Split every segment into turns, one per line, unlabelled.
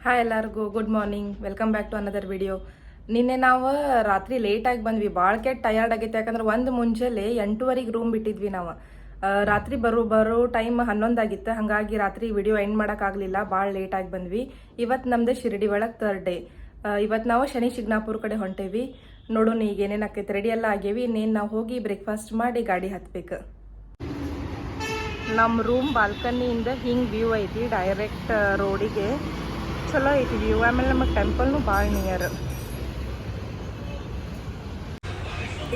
Hi ಎಲ್ಲರಿಗೂ good morning, welcome back to another video. ನಿನ್ನೆ ನಾವು ರಾತ್ರಿ ಲೇಟಾಗಿ ಬಂದ್ವಿ, ಭಾಳ ಕೆಟ್ಟ ಟಯರ್ಡ್ ಆಗೈತೆ. ಯಾಕಂದ್ರೆ ಒಂದು ಮುಂಜಾನೆ 8:30ಗೆ ರೂಮ್ ಬಿಟ್ಟಿದ್ವಿ ನಾವು. ರಾತ್ರಿ ಬರೋ ಟೈಮ್ 11 ಆಗಿತ್ತು. ಹಾಗಾಗಿ ರಾತ್ರಿ ವಿಡಿಯೋ ಎಂಡ್ ಮಾಡೋಕ್ಕಾಗಲಿಲ್ಲ, ಭಾಳ ಲೇಟಾಗಿ ಬಂದ್ವಿ. ಇವತ್ತು ನಮ್ದು ಶಿರಡಿ ಒಳಗೆ 3rd ಡೇ. ಇವತ್ತು ನಾವು ಶನಿ ಶಿಗ್ನಾಪುರ ಕಡೆ ಹೊಂಟೇವಿ. ನೋಡೋಣ ಈಗ ಏನೇನು ಆಕೈತೆ. ರೆಡಿ ಎಲ್ಲ ಆಗೇವಿ. ಇನ್ನೇನು ನಾವು ಹೋಗಿ ಬ್ರೇಕ್ಫಾಸ್ಟ್ ಮಾಡಿ ಗಾಡಿ ಹತ್ಬೇಕು. ನಮ್ಮ ರೂಮ್ ಬಾಲ್ಕನಿಯಿಂದ ಹಿಂಗೆ ವ್ಯೂ ಐತಿ, ಡೈರೆಕ್ಟ್ ರೋಡಿಗೆ. ಚಲೋ ಐತಿ ವ್ಯೂ. ಆಮೇಲೆ ನಮಗೆ ಟೆಂಪಲ್ನು ಭಾಳ ನಿಯರ್.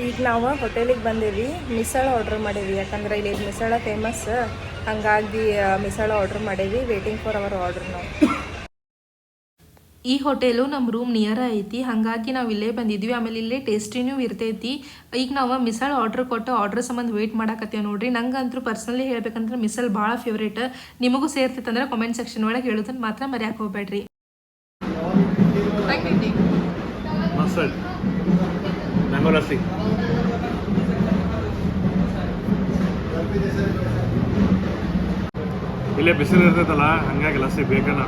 ಈಗ ನಾವು ಹೋಟೆಲಿಗೆ ಬಂದೇವಿ. ಮಿಸಳ ಆರ್ಡ್ರ್ ಮಾಡೇವಿ, ಯಾಕಂದ್ರೆ ಇಲ್ಲಿ ಮಿಸಳ ಫೇಮಸ್. ಹಾಗಾಗಿ ಮಿಸಳ ಆರ್ಡ್ರ್ ಮಾಡೇವಿ. ವೇಟಿಂಗ್ ಫಾರ್ ಅವರ್ ಆರ್ಡ್ರ್ ನಾವು. ಈ ಹೋಟೆಲು ನಮ್ಮ ರೂಮ್ ನಿಯರ್ ಐತಿ, ಹಾಗಾಗಿ ನಾವು ಇಲ್ಲೇ ಬಂದಿದ್ವಿ. ಆಮೇಲೆ ಇಲ್ಲೇ ಟೇಸ್ಟಿನೂ ಇರ್ತೈತಿ. ಈಗ ನಾವು ಮಿಸಲ್ ಆರ್ಡ್ರ್ ಕೊಟ್ಟು ಆರ್ಡ್ರ್ ಸಂಬಂಧ ವೇಟ್ ಮಾಡಾಕತ್ತೀವಿ ನೋಡ್ರಿ. ನಂಗಂತೂ ಪರ್ಸ್ನಲಿ ಹೇಳ್ಬೇಕಂದ್ರೆ ಮಿಸಲ್ ಭಾಳ ಫೇವ್ರೇಟ್. ನಿಮಗೂ ಸೇರ್ತೈತೆ ಅಂದ್ರೆ ಕಾಮೆಂಟ್ ಸೆಕ್ಷನ್ ಒಳಗೆ ಹೇಳೋದನ್ನ ಮಾತ್ರ ಮರ್ಯಾಕೆ ಹೋಗ್ಬೇಡ್ರಿ.
ಮ್ಯಾಂಗೋ ಲಸ್ಸಿ ಇಲ್ಲೇ ಬಿಸಿಲು ಇರ್ತೈತಲ್ಲ, ಹಂಗಾಗಿ ಲಸ್ಸಿ ಬೇಕನ.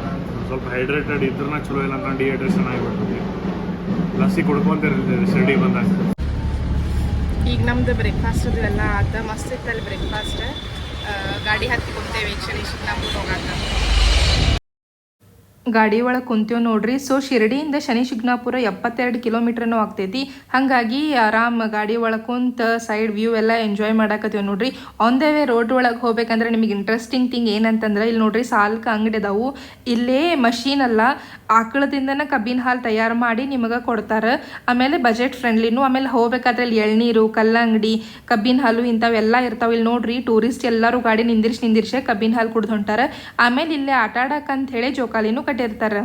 ಸ್ವಲ್ಪ ಹೈಡ್ರೇಟೆಡ್ ಇದ್ರೂ ಚಲೋ, ಇಲ್ಲ ಅಂತ ಡಿಹೈಡ್ರೇಷನ್ ಆಗಿಬಿಡ್ತೈತಿ. ಲಸ್ಸಿ ಕುಡ್ಕೊಂತಿರ್ತೀವಿ ಶಿರಡಿ ಬಂದಾಗ.
ಈಗ ನಮ್ದು ಬ್ರೇಕ್ಫಾಸ್ಟ್ ಎಲ್ಲ ಆತ. ಮಸ್ತ್ ಇತ್ತಲ್ಲಿ ಬ್ರೇಕ್ಫಾಸ್ಟ್. ಗಾಡಿ ಹತ್ತಿ ಕುಂತೇವೆ ಶನಿ ಶಿಗ್ನಾಪುರ ಹೋಗಾಕ. ಗಾಡಿ ಒಳಗೆ ಕುಂತೇವೆ ನೋಡ್ರಿ. ಸೊ ಶಿರಡಿಯಿಂದ ಶನಿ ಶಿಗ್ನಾಪುರ 72 ಕಿಲೋಮೀಟ್ರನೂ ಆಗ್ತೈತಿ. ಹಾಗಾಗಿ ಆರಾಮ್ ಗಾಡಿ ಒಳಗೆ ಕುಂತ ಸೈಡ್ ವ್ಯೂ ಎಲ್ಲ ಎಂಜಾಯ್ ಮಾಡಾಕತ್ತೀವಿ ನೋಡ್ರಿ. ಆನ್ ದ ವೇ ರೋಡ್ ಒಳಗೆ ಹೋಗ್ಬೇಕಂದ್ರೆ ನಿಮಗೆ ಇಂಟ್ರೆಸ್ಟಿಂಗ್ ಥಿಂಗ್ ಏನಂತಂದ್ರೆ, ಇಲ್ಲಿ ನೋಡ್ರಿ ಸಾಲ್ಕ ಅಂಗಡಿ ಅದಾವು. ಇಲ್ಲೇ ಮಷೀನ್ ಅಲ್ಲ, ಆಕಳದಿಂದನ ಕಬ್ಬಿನ ಹಾಲು ತಯಾರು ಮಾಡಿ ನಿಮಗೆ ಕೊಡ್ತಾರೆ. ಆಮೇಲೆ ಬಜೆಟ್ ಫ್ರೆಂಡ್ಲಿನೂ. ಆಮೇಲೆ ಹೋಗ್ಬೇಕಾದ್ರೆ ಇಲ್ಲಿ ಎಳ್ನೀರು, ಕಲ್ಲಂಗಡಿ, ಕಬ್ಬಿನ ಹಾಲು ಇಂಥವೆಲ್ಲ ಇರ್ತಾವೆ. ಇಲ್ಲಿ ನೋಡ್ರಿ ಟೂರಿಸ್ಟ್ ಎಲ್ಲರೂ ಗಾಡಿ ನಿಂದಿರ್ಸೆ ಕಬ್ಬಿನ ಹಾಲು ಕುಡ್ದು ಹೊಂಟಾರ. ಆಮೇಲೆ ಇಲ್ಲೇ ಆಟ ಆಡಕ್ಕಂತ ಹೇಳಿ ಜೋಕಾಲಿನೂ ಕಟ್ಟಿರ್ತಾರೆ.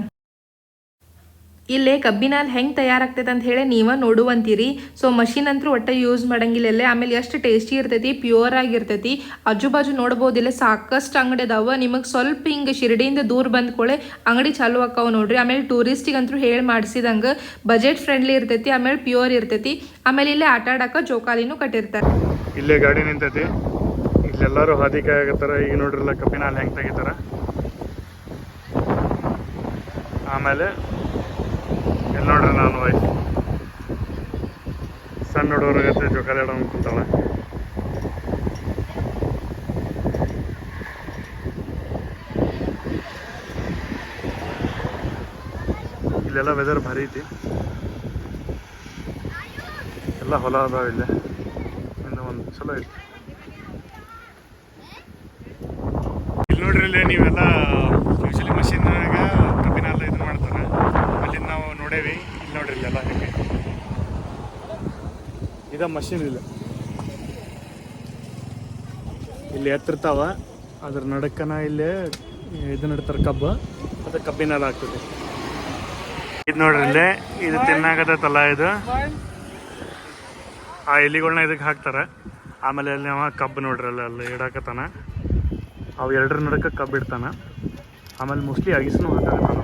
ಇಲ್ಲೇ ಕಬ್ಬಿನ ಹಾಲು ಹೆಂಗೆ ತಯಾರಾಗ್ತೈತೆ ಅಂತ ಹೇಳಿ ನೀವು ನೋಡುವಂತೀರಿ. ಸೊ ಮಷಿನ್ ಅಂತೂ ಒಟ್ಟೆ ಯೂಸ್ ಮಾಡಂಗಿಲ್ಲ. ಆಮೇಲೆ ಎಷ್ಟು ಟೇಸ್ಟಿ ಇರ್ತೈತಿ, ಪ್ಯೂರ್ ಆಗಿರ್ತೈತಿ. ಆಜು ಬಾಜು ನೋಡ್ಬೋದು, ಸಾಕಷ್ಟು ಅಂಗಡಿ ಅದಾವ. ನಿಮಗೆ ಸ್ವಲ್ಪ ಹಿಂಗೆ ಶಿರಡಿಯಿಂದ ದೂರ ಬಂದ್ಕೊಳ್ಳೆ ಅಂಗಡಿ ಚಾಲು ಆಕಾವ ನೋಡ್ರಿ. ಆಮೇಲೆ ಟೂರಿಸ್ಟಿಗಂತೂ ಹೇಳಿ ಮಾಡಿಸಿದಂಗೆ ಬಜೆಟ್ ಫ್ರೆಂಡ್ಲಿ ಇರ್ತೈತಿ. ಆಮೇಲೆ ಪ್ಯೂರ್ ಇರ್ತೈತಿ. ಆಮೇಲೆ ಇಲ್ಲೇ ಆಟ ಆಡಕ್ಕೆ ಜೋಕಾಲಿನೂ ಕಟ್ಟಿರ್ತಾರೆ.
ಇಲ್ಲೇ ಗಾಡಿ ನಿಂತೈತಿ, ಇಲ್ಲೆಲ್ಲರೂ ಹಾದಿಕಾಯಿ ಆಗತ್ತಾರ. ಈಗ ನೋಡ್ರಲ್ಲ ಕಬ್ಬಿನ ಹಾಲು ಹೆಂಗೆ ತೆಗಿತಾರ. ಆಮೇಲೆ ಇಲ್ಲಿ ನೋಡ್ರಿ ನಾನು ವಯಸ್ಸು ಸಣ್ಣ ಹುಡುಗರಾಗತ್ತೆ ಜೋಕಾಲಿ ಆಡೋ ಕುಂತಾಳೆ. ಇಲ್ಲೆಲ್ಲ ವೆದರ್ ಭಾರಿ ಐತಿ. ಎಲ್ಲ ಹೊಲ ಅದಾವ ಇಲ್ಲೇ. ಇನ್ನು ಒಂದು ಚಲೋ ಐತಿ. ಇಲ್ಲಿ ನೋಡ್ರಿ, ಇಲ್ಲಿ ನೀವೆಲ್ಲ ಯೂಶಲಿ ಮಷೀನ್ನಾಗ ಕಬ್ಬಿನ ಹಾಲು ಇದನ್ನ ಮಾಡ್ತಾರೆ. ಅಲ್ಲಿ ನಾವು ನೋಡೇವಿ. ಇಲ್ಲಿ ನೋಡ್ರಿ ಇಲ್ಲೆಲ್ಲ ಹೆಂಗೆ ಇದ ಮಷೀನ್. ಇಲ್ಲಿ ಎತ್ತಿರ್ತಾವ, ಅದ್ರ ನಡಕ್ಕನ ಇಲ್ಲೇ ಇದನ್ನ ಇಡ್ತಾರೆ ಕಬ್ಬು. ಅದು ಕಬ್ಬಿನ ಹಾಲು ಆಗ್ತದೆ. ಇದು ನೋಡ್ರಿ ಇಲ್ಲೇ ಇದು ತಿನ್ನಾಗತ್ತಲ್ಲ, ಇದು ಆ ಎಲಿಗಳನ್ನ ಇದಕ್ಕೆ ಹಾಕ್ತಾರೆ. ಆಮೇಲೆ ಅಲ್ಲಿ ಅವ ಕಬ್ಬು ನೋಡ್ರಿ ಅಲ್ಲಿ ಇಡಾಕತ್ತಾನ. ಅವು ಎರಡರ ನಡಕ್ಕೆ ಕಬ್ಬು ಇಡ್ತಾನ. ಆಮೇಲೆ ಮೋಸ್ಟ್ಲಿ ಅಗಿಸ್ನೂ ಹಾಕಾಗತ್ತಾನ.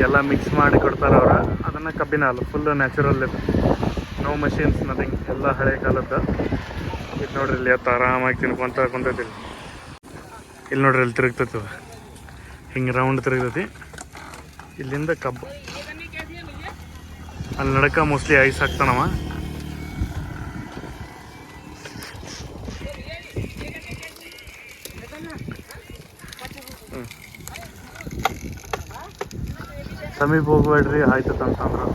ಎಲ್ಲ ಮಿಕ್ಸ್ ಮಾಡಿ ಕೊಡ್ತಾರೆ ಅವ್ರು. ಅದನ್ನು ಕಬ್ಬಿನ ಹಾಲು ಫುಲ್ ನ್ಯಾಚುರಲ್ ಇದೆ. No machines, nothing. ಎಲ್ಲ ಹಳೆ ಕಾಲದ್ದು. ಇದು ನೋಡ್ರಿ ಇಲ್ಲಿ ಎತ್ತು ಆರಾಮಾಗಿ ತಿನ್ಕೊಂತ ಕುಂತೈತಿ. ಇಲ್ಲಿ ನೋಡ್ರಿ ಇಲ್ಲಿ ತಿರುಗ್ತೈತಿ, ಹಿಂಗೆ ರೌಂಡ್ ತಿರುಗ್ತೈತಿ. ಇಲ್ಲಿಂದ ಕಬ್ಬು ಅಲ್ಲಿ ನಡಕ ಮೋಸ್ಟ್ಲಿ ಐಸ್ ಹಾಕ್ತಾನವ. ಸಮೀಪ ಹೋಗ್ಬೇಡ್ರಿ ಆಯ್ತಂತಂದ್ರು.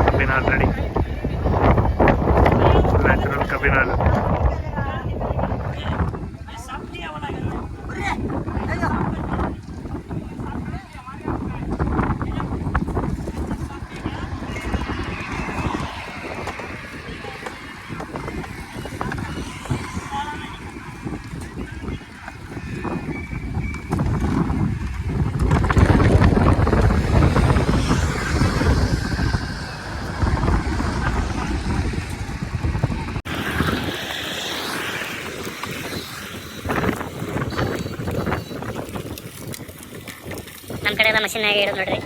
ಕಬ್ಬಿನ ಹಾಲು ರೆಡಿ, ನ್ಯಾಚುರಲ್ ಕಬ್ಬಿನ ಹಾಲು.
ನಮ್ಮ ಕಡೆ ಎಲ್ಲ ಮಷೀನಾಗೆ ಇರೋದು ನೋಡ್ರಿ.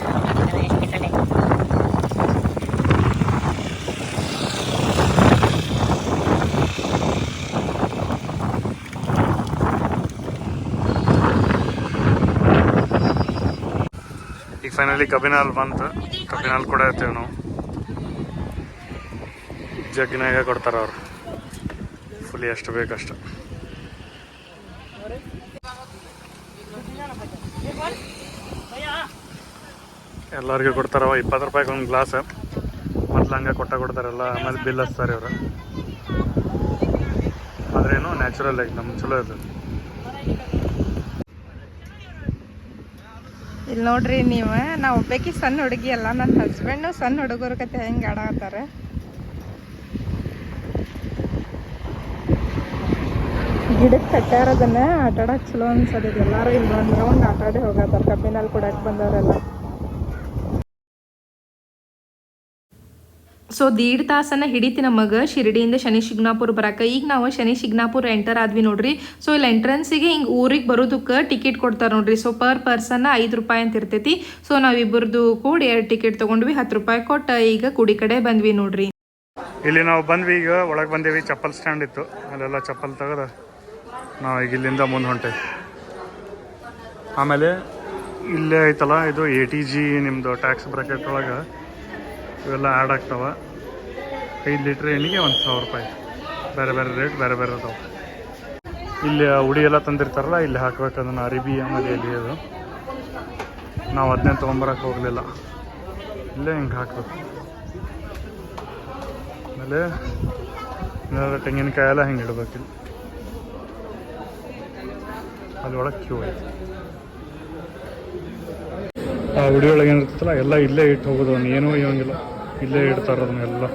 ಎಷ್ಟು ಡಿಫ್ರೆಂಟ್ ಐತಿ.
ಫೈನಲಿ ಕಬ್ಬಿನ ಹಾಲು ಬಂತು. ಕಬ್ಬಿನ ಹಾಲು ಕೂಡ ಇರ್ತೀವಿ ನಾವು. ಜಗ್ಗಿನಾಗ ಕೊಡ್ತಾರೆ ಅವರು, ಫುಲ್ಲಿ ಎಷ್ಟು ಬೇಕಷ್ಟು. ಎಲ್ಲರಿಗೂ ಕೊಡ್ತಾರವ 20 ರೂಪಾಯಿಗೆ ಒಂದು ಗ್ಲಾಸ್. ಮೊದ್ಲು ಹಂಗೆ ಕೊಡ್ತಾರಲ್ಲ, ಆಮೇಲೆ ಬಿಲ್ ಹಚ್ತಾರೆ ಇವರು. ಆದ್ರೇನು ನ್ಯಾಚುರಲ್ ಆಗಿ ನಮ್ಗೆ ಚಲೋ ಅದು.
ಇಲ್ಲಿ ನೋಡ್ರಿ ನೀವು, ನಾವು ಒಬ್ಬಾಕಿ ಸಣ್ಣ ಹುಡುಗಿ ಅಲ್ಲ, ನನ್ನ ಹಸ್ಬೆಂಡು ಸಣ್ಣ ಹುಡುಗರ ಕತೆ ಹೆಂಗೆ ಆಡಾಕತ್ತಾರೆ. ಗಿಡಕ್ಕೆ ಕಟ್ಟಾರದನ್ನ ಆಟಾಡಕ್ಕೆ ಚಲೋ ಅನ್ಸೋದು. ಎಲ್ಲರೂ ಇಲ್ಲಿ ಒಂದು ರೌಂಡ್ ಆಟಾಡಿ ಹೋಗತ್ತಾರ. ಕಬ್ಬಿನಲ್ಲಿ ಕೊಡಕ್ಕೆ ಬಂದವರೆಲ್ಲ. ಸೊ 1.5 ತಾಸನ್ನ ಹಿಡಿತಿ ನಮಗೆ ಶಿರಡಿಯಿಂದ ಶನಿ ಶಿಗ್ನಾಪುರ ಬರಕ್ಕೆ. ಈಗ ನಾವು ಶನಿ ಶಿಗ್ನಾಪುರ ಎಂಟರ್ ಆದ್ವಿ ನೋಡ್ರಿ. ಸೊ ಇಲ್ಲಿ ಎಂಟ್ರೆನ್ಸಿಗೆ ಹಿಂಗೆ ಊರಿಗೆ ಬರೋದಕ್ಕೆ ಟಿಕೆಟ್ ಕೊಡ್ತಾರೆ ನೋಡ್ರಿ. ಸೊ ಪರ್ ಪರ್ಸನ್ 5 ರೂಪಾಯಿ ಅಂತ ಇರ್ತೈತಿ. ಸೊ ನಾವಿಬ್ಬರದು ಕೂಡಿ 2 ಟಿಕೆಟ್ ತೊಗೊಂಡ್ವಿ, 10 ರೂಪಾಯಿ ಕೊಟ್ಟು ಈಗ ಕುಡಿ ಕಡೆ ಬಂದ್ವಿ ನೋಡ್ರಿ.
ಇಲ್ಲಿ ನಾವು ಬಂದ್ವಿ, ಈಗ ಒಳಗೆ ಬಂದೇವಿ. ಚಪ್ಪಲ್ ಸ್ಟ್ಯಾಂಡ್ ಇತ್ತು, ಅಲ್ಲೆಲ್ಲ ಚಪ್ಪಲ್ ತೆಗೆದು ನಾವು ಈಗ ಇಲ್ಲಿಂದ ಮುಂದೆ ಹೊಂಟೇವಿ. ಆಮೇಲೆ ಇಲ್ಲೇ ಐತಲ್ಲ ಇದು ATG ನಿಮ್ಮದು ಟ್ಯಾಕ್ಸ್ ಬ್ರಾಕೆಟ್ ಒಳಗೆ ಇವೆಲ್ಲ ಆ್ಯಡ್ ಆಗ್ತಾವೆ. 5 ಲೀಟ್ರ್ ಎಣ್ಣೆಗೆ 1000 ರೂಪಾಯಿ. ಬೇರೆ ಬೇರೆ ರೇಟ್ ಬೇರೆ ಬೇರೆ ಅದಾವೆ. ಇಲ್ಲಿ ಉಡಿ ಎಲ್ಲ ತಂದಿರ್ತಾರಲ್ಲ, ಇಲ್ಲಿ ಹಾಕ್ಬೇಕು ಅದನ್ನು, ಅರಿಬಿ ಆಮೇಲೆ ಎಲ್ಲಿ ಅದು. ನಾವು ಅದನ್ನೇ ತೊಗೊಂಬರಕ್ಕೆ ಹೋಗಲಿಲ್ಲ, ಇಲ್ಲೇ ಹಿಂಗೆ ಹಾಕ್ಬೇಕು. ಆಮೇಲೆ ತೆಂಗಿನಕಾಯಿ ಎಲ್ಲ ಹಿಂಗೆ ಇಡ್ಬೇಕಿಲ್ಲ. ಅಲ್ಲಿ ಒಳಗೆ ಕ್ಯೂ ಐತೆ. ಆ ಉಡಿ ಒಳಗೆ ಏನಿರ್ತಲ್ಲ ಎಲ್ಲ ಇಲ್ಲೇ ಇಟ್ಟು ಹೋಗೋದು. ಅವ್ನು ಏನೂ ಇವಂಗಿಲ್ಲ, ಇಲ್ಲೇ ಇಡ್ತಾರೆ ಅದನ್ನೆಲ್ಲ.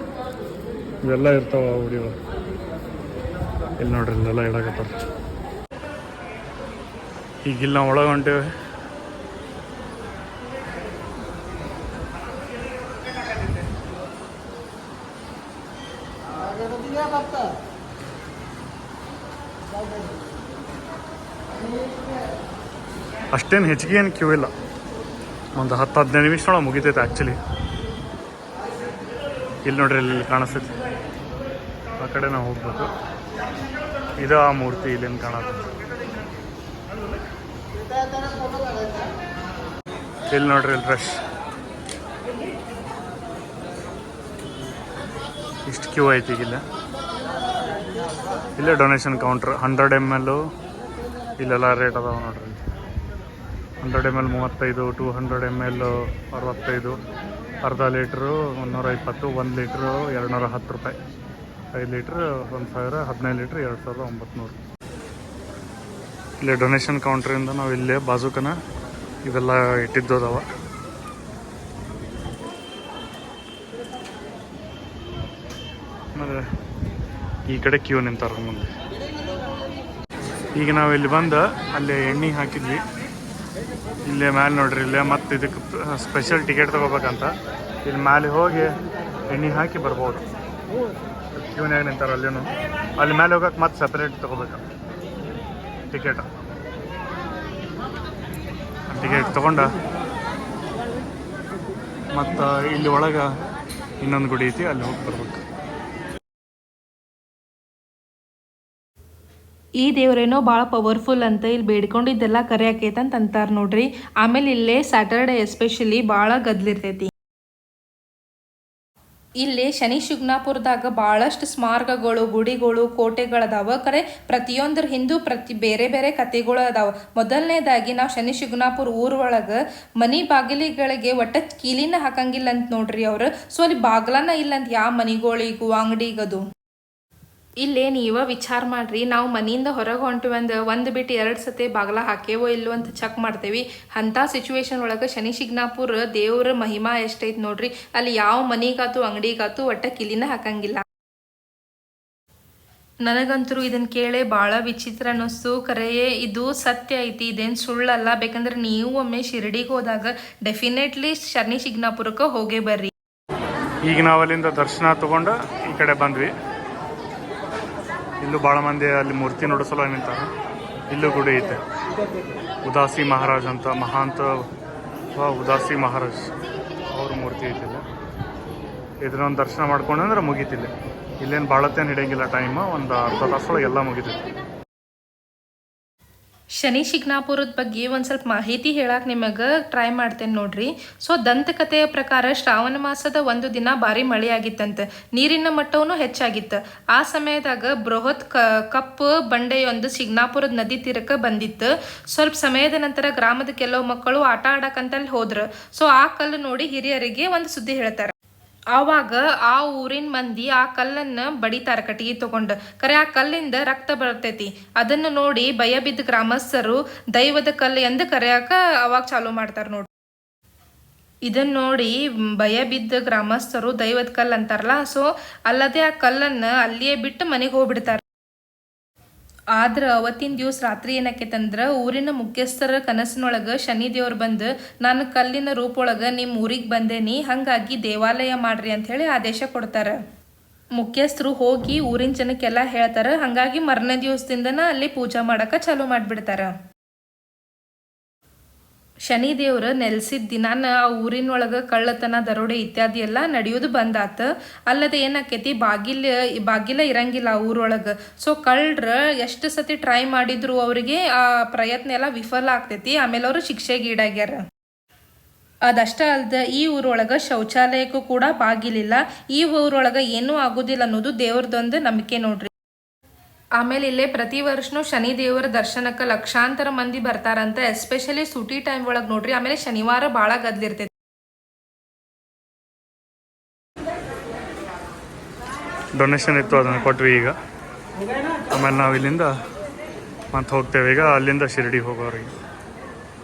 ಇವೆಲ್ಲ ಇರ್ತಾವೆ ಆ ಉಡಿ ಒಳಗೆ. ಇಲ್ಲಿ ನೋಡ್ರಿ, ಇಲ್ಲೆಲ್ಲ ಇಡಕತ್ತಾರೆ. ಈಗಿಲ್ಲ ನಾವು ಒಳಗೆ ಹೊಂಟೇವೆ. ಅಷ್ಟೇನು ಹೆಚ್ಚಿಗೆ ಏನು ಕ್ಯೂ ಇಲ್ಲ, ಒಂದು 10-15 ನಿಮಿಷದೊಳಗೆ ಮುಗಿತೈತೆ ಆ್ಯಕ್ಚುಲಿ. ಇಲ್ಲಿ ನೋಡ್ರಿ, ಇಲ್ಲಿ ಕಾಣಿಸ್ತೈತಿ. ಆ ಕಡೆ ನಾವು ಹೋಗ್ಬೇಕು. ಇದು ಆ ಮೂರ್ತಿ ಇಲ್ಲೇನು ಕಾಣತ್ತೆ. ಇಲ್ಲಿ ನೋಡ್ರಿ, ಇಲ್ಲಿ ರಶ್ ಇಷ್ಟು ಕ್ಯೂ ಐತಿ ಈಗಿಲ್ಲ. ಇಲ್ಲೇ ಡೊನೇಷನ್ ಕೌಂಟ್ರ್ 100 ml ಇಲ್ಲೆಲ್ಲ ರೇಟ್ ಅದಾವೆ ನೋಡ್ರಿ. 100 ml 35, 200 ml 65, ಅರ್ಧ ಲೀಟ್ರು 120, 1 ಲೀಟ್ರು 210 ರೂಪಾಯಿ, 5 ಲೀಟ್ರ್ 1000, 15 ಲೀಟ್ರ್ 2900. ಇಲ್ಲೇ ಡೊನೇಷನ್ ಕೌಂಟ್ರಿಂದ ನಾವು ಇಲ್ಲೇ ಬಾಜುಕನ ಇವೆಲ್ಲ ಇಟ್ಟಿದ್ದು ಅದಾವ. ಆಮೇಲೆ ಈ ಕಡೆ ಕ್ಯೂ ನಿಂತಾರ ಮುಂದೆ. ಈಗ ನಾವು ಇಲ್ಲಿ ಬಂದು ಅಲ್ಲೇ ಎಣ್ಣೆ ಹಾಕಿದ್ವಿ. ಇಲ್ಲೇ ಮ್ಯಾಲೆ ನೋಡ್ರಿ, ಇಲ್ಲೇ ಮತ್ತು ಇದಕ್ಕೆ ಸ್ಪೆಷಲ್ ಟಿಕೆಟ್ ತೊಗೋಬೇಕಂತ. ಇಲ್ಲಿ ಮ್ಯಾಲೆ ಹೋಗಿ ಎಣ್ಣೆ ಹಾಕಿ ಬರ್ಬೋದು. ಕ್ಯೂನ್ಯಾಗ ನಿಂತಾರೆ ಅಲ್ಲೇನು. ಅಲ್ಲಿ ಮೇಲೆ ಹೋಗಕ್ಕೆ ಮತ್ತೆ ಸಪ್ರೇಟ್ ತೊಗೋಬೇಕು ಟಿಕೆಟ್. ಟಿಕೆಟ್ ತೊಗೊಂಡು ಮತ್ತು ಇಲ್ಲಿ ಒಳಗೆ ಇನ್ನೊಂದು ಗುಡಿ ಐತಿ, ಅಲ್ಲಿ ಹೋಗಿ ಬರ್ಬೇಕು.
ಈ ದೇವರೇನೋ ಭಾಳ ಪವರ್ಫುಲ್ ಅಂತ ಇಲ್ಲಿ ಬೇಡ್ಕೊಂಡಿದ್ದೆಲ್ಲ ಕರೆ ಆಕೈತೆ ಅಂತ ಅಂತಾರೆ ನೋಡ್ರಿ. ಆಮೇಲೆ ಇಲ್ಲೇ ಸ್ಯಾಟರ್ಡೆ ಎಸ್ಪೆಷಲಿ ಭಾಳ ಗದ್ಲಿರ್ತೈತಿ. ಇಲ್ಲಿ ಶನಿ ಶಿಗ್ನಾಪುರದಾಗ ಭಾಳಷ್ಟು ಸ್ಮಾರಕಗಳು, ಗುಡಿಗಳು, ಕೋಟೆಗಳದಾವ. ಕರೆ ಪ್ರತಿಯೊಂದ್ರ ಹಿಂದೂ ಬೇರೆ ಬೇರೆ ಕತೆಗಳು ಅದಾವ. ಮೊದಲನೇದಾಗಿ ನಾವು ಶನಿ ಶಿಗ್ನಾಪುರ ಊರೊಳಗೆ ಮನಿ ಬಾಗಿಲಿಗಳಿಗೆ ಒಟ್ಟ ಕೀಲಿನ ಹಾಕಂಗಿಲ್ಲ ಅಂತ ನೋಡ್ರಿ ಅವ್ರು. ಸೊ ಅಲ್ಲಿ ಬಾಗ್ಲನ ಇಲ್ಲಂತ ಯಾವ ಮನಿಗಳಿಗೂ ಅಂಗಡಿಗದು. ಇಲ್ಲೇ ನೀವ ವಿಚಾರ ಮಾಡ್ರಿ, ನಾವು ಮನೆಯಿಂದ ಹೊರಗೆ ಹೊಂಟಿವಂದು ಒಂದು ಬಿಟ್ಟು 2 ಸತಿ ಬಾಗ್ಲ ಹಾಕೇವೋ ಇಲ್ಲೋ ಅಂತ ಚೆಕ್ ಮಾಡ್ತೇವಿ. ಅಂಥ ಸಿಚುವೇಶನ್ ಒಳಗೆ ಶನಿ ಶಿಗ್ನಾಪುರ ದೇವ್ರ ಮಹಿಮಾ ಎಷ್ಟೈತೆ ನೋಡ್ರಿ. ಅಲ್ಲಿ ಯಾವ ಮನಿಗಾತು ಅಂಗಡಿಗಾತು ಒಟ್ಟ ಕಿಲಿನ ಹಾಕಂಗಿಲ್ಲ. ನನಗಂತರೂ ಇದನ್ನು ಕೇಳೇ ಭಾಳ ವಿಚಿತ್ರ ಅನ್ನಿಸ್ತು. ಕರೆಯೇ ಇದು ಸತ್ಯ ಐತಿ, ಇದೇನು ಸುಳ್ಳಲ್ಲ. ಬೇಕಂದ್ರೆ ನೀವು ಒಮ್ಮೆ ಶಿರಡಿಗೆ ಹೋದಾಗ ಡೆಫಿನೆಟ್ಲಿ ಶನಿ ಶಿಗ್ನಾಪುರಕ್ಕೆ ಹೋಗೇ ಬರ್ರಿ.
ಈಗ ನಾವು ಅಲ್ಲಿಂದ ದರ್ಶನ ತಗೊಂಡು ಈ ಕಡೆ ಬಂದ್ವಿ. ಇಲ್ಲೂ ಭಾಳ ಮಂದಿ ಅಲ್ಲಿ ಮೂರ್ತಿ ನೋಡಿಸಲು ನಿಂತಾರೆ. ಇಲ್ಲೂ ಗುಡಿ ಐತೆ, ಉದಾಸಿ ಮಹಾರಾಜ್ ಅಂತ, ಮಹಾಂತ ಉದಾಸಿ ಮಹಾರಾಜ್ ಅವ್ರ ಮೂರ್ತಿ ಐತಿಲ್ಲ. ಇದನ್ನೊಂದು ದರ್ಶನ ಮಾಡ್ಕೊಂಡ್ರೆ ಮುಗೀತಿಲ್ಲ. ಇಲ್ಲೇನು ಭಾಳತ್ತೇನು ಹಿಡಿಯಂಗಿಲ್ಲ ಟೈಮು, ಒಂದು ಅರ್ಧ ತಾಸೊಳಗೆ ಎಲ್ಲ ಮುಗಿತೈತಿ.
ಶನಿ ಶಿಗ್ನಾಪುರದ ಬಗ್ಗೆ ಒಂದು ಸ್ವಲ್ಪ ಮಾಹಿತಿ ಹೇಳಕ್ಕೆ ನಿಮಗೆ ಟ್ರೈ ಮಾಡ್ತೇನೆ ನೋಡ್ರಿ. ಸೊ ದಂತಕಥೆಯ ಪ್ರಕಾರ ಶ್ರಾವಣ ಮಾಸದ ಒಂದು ದಿನ ಭಾರಿ ಮಳೆ ಆಗಿತ್ತಂತೆ, ನೀರಿನ ಮಟ್ಟವೂ ಹೆಚ್ಚಾಗಿತ್ತು. ಆ ಸಮಯದಾಗ ಬೃಹತ್ ಕಪ್ಪು ಬಂಡೆಯೊಂದು ಶಿಗ್ನಾಪುರದ ನದಿ ತೀರಕ್ಕೆ ಬಂದಿತ್ತು. ಸ್ವಲ್ಪ ಸಮಯದ ನಂತರ ಗ್ರಾಮದ ಕೆಲವು ಮಕ್ಕಳು ಆಟ ಆಡಕ್ಕಂತಲ್ಲಿ ಹೋದ್ರು. ಸೊ ಆ ಕಲ್ಲು ನೋಡಿ ಹಿರಿಯರಿಗೆ ಒಂದು ಸುದ್ದಿ ಹೇಳ್ತಾರೆ. ಆವಾಗ ಆ ಊರಿನ ಮಂದಿ ಆ ಕಲ್ಲನ್ನು ಬಡಿತಾರ ಕಟ್ಟಿಗೆ ತಗೊಂಡು. ಕರೆ ಆ ಕಲ್ಲಿಂದ ರಕ್ತ ಬರ್ತೈತಿ. ಅದನ್ನು ನೋಡಿ ಭಯ ಬಿದ್ದ ಗ್ರಾಮಸ್ಥರು ದೈವದ ಕಲ್ಲು ಎಂದು ಕರೆಯಾಕ ಅವಾಗ ಚಾಲೂ ಮಾಡ್ತಾರ ನೋಡಿ. ಇದನ್ನ ನೋಡಿ ಭಯ ಬಿದ್ದ ಗ್ರಾಮಸ್ಥರು ದೈವದ ಕಲ್ಲು ಅಂತಾರಲ್ಲ. ಸೊ ಅಲ್ಲದೆ ಆ ಕಲ್ಲನ್ನು ಅಲ್ಲಿಯೇ ಬಿಟ್ಟು ಮನೆಗೆ ಹೋಗ್ಬಿಡ್ತಾರ. ಆದ್ರೆ ಅವತ್ತಿನ ದಿವಸ ರಾತ್ರಿ ಏನಾಕೈತಂದ್ರೆ ಊರಿನ ಮುಖ್ಯಸ್ಥರ ಕನಸಿನೊಳಗೆ ಶನಿ ದೇವ್ರು ಬಂದು ನಾನು ಕಲ್ಲಿನ ರೂಪೊಳಗೆ ನಿಮ್ಮ ಊರಿಗೆ ಬಂದೇನಿ, ಹಾಗಾಗಿ ದೇವಾಲಯ ಮಾಡ್ರಿ ಅಂತ ಹೇಳಿ ಆದೇಶ ಕೊಡ್ತಾರೆ. ಮುಖ್ಯಸ್ಥರು ಹೋಗಿ ಊರಿನ ಜನಕ್ಕೆಲ್ಲ ಹೇಳ್ತಾರೆ. ಹಾಗಾಗಿ ಮರನೇ ದಿವಸದಿಂದನ ಅಲ್ಲಿ ಪೂಜೆ ಮಾಡಕ್ಕೆ ಚಾಲೂ ಮಾಡಿಬಿಡ್ತಾರೆ. ಶನಿ ದೇವ್ರ ನೆಲೆಸಿದ ದಿನಾನ ಆ ಊರಿನೊಳಗೆ ಕಳ್ಳತನ ದರೋಡೆ ಇತ್ಯಾದಿ ಎಲ್ಲ ನಡೆಯೋದು ಬಂದಾತ. ಅಲ್ಲದೆ ಏನಾಕೈತಿ ಬಾಗಿಲ ಇರಂಗಿಲ್ಲ ಆ ಊರೊಳಗೆ. ಸೊ ಕಳ್ಳರು ಎಷ್ಟು ಸತಿ ಟ್ರೈ ಮಾಡಿದ್ರು ಅವರಿಗೆ ಆ ಪ್ರಯತ್ನ ಎಲ್ಲ ವಿಫಲ ಆಗ್ತೈತಿ. ಆಮೇಲೆ ಅವರು ಶಿಕ್ಷೆಗೆ ಈಡಾಗ್ಯಾರ. ಅದಷ್ಟ ಅಲ್ದ ಈ ಊರೊಳಗೆ ಶೌಚಾಲಯಕ್ಕೂ ಕೂಡ ಬಾಗಿಲಿಲ್ಲ. ಈ ಊರೊಳಗೆ ಏನೂ ಆಗೋದಿಲ್ಲ ಅನ್ನೋದು ದೇವ್ರದೊಂದು ನಂಬಿಕೆ ನೋಡ್ರಿ. ಆಮೇಲೆ ಇಲ್ಲೇ ಪ್ರತಿ ವರ್ಷನೂ ಶನಿ ದೇವರ ದರ್ಶನಕ್ಕೆ ಲಕ್ಷಾಂತರ ಮಂದಿ ಬರ್ತಾರಂತ, ಎಸ್ಪೆಷಲಿ ಸುಟಿ ಟೈಮ್ ಒಳಗೆ ನೋಡ್ರಿ. ಆಮೇಲೆ ಶನಿವಾರ ಭಾಳ ಗದ್ಲಿರ್ತೈತಿ.
ಡೊನೇಷನ್ ಇತ್ತು, ಅದನ್ನು ಕೊಟ್ವಿ ಈಗ. ಆಮೇಲೆ ನಾವು ಇಲ್ಲಿಂದ ಮತ್ತೆ ಹೋಗ್ತೇವೆ ಈಗ ಅಲ್ಲಿಂದ ಶಿರಡಿ ಹೋಗೋರಿಗೆ.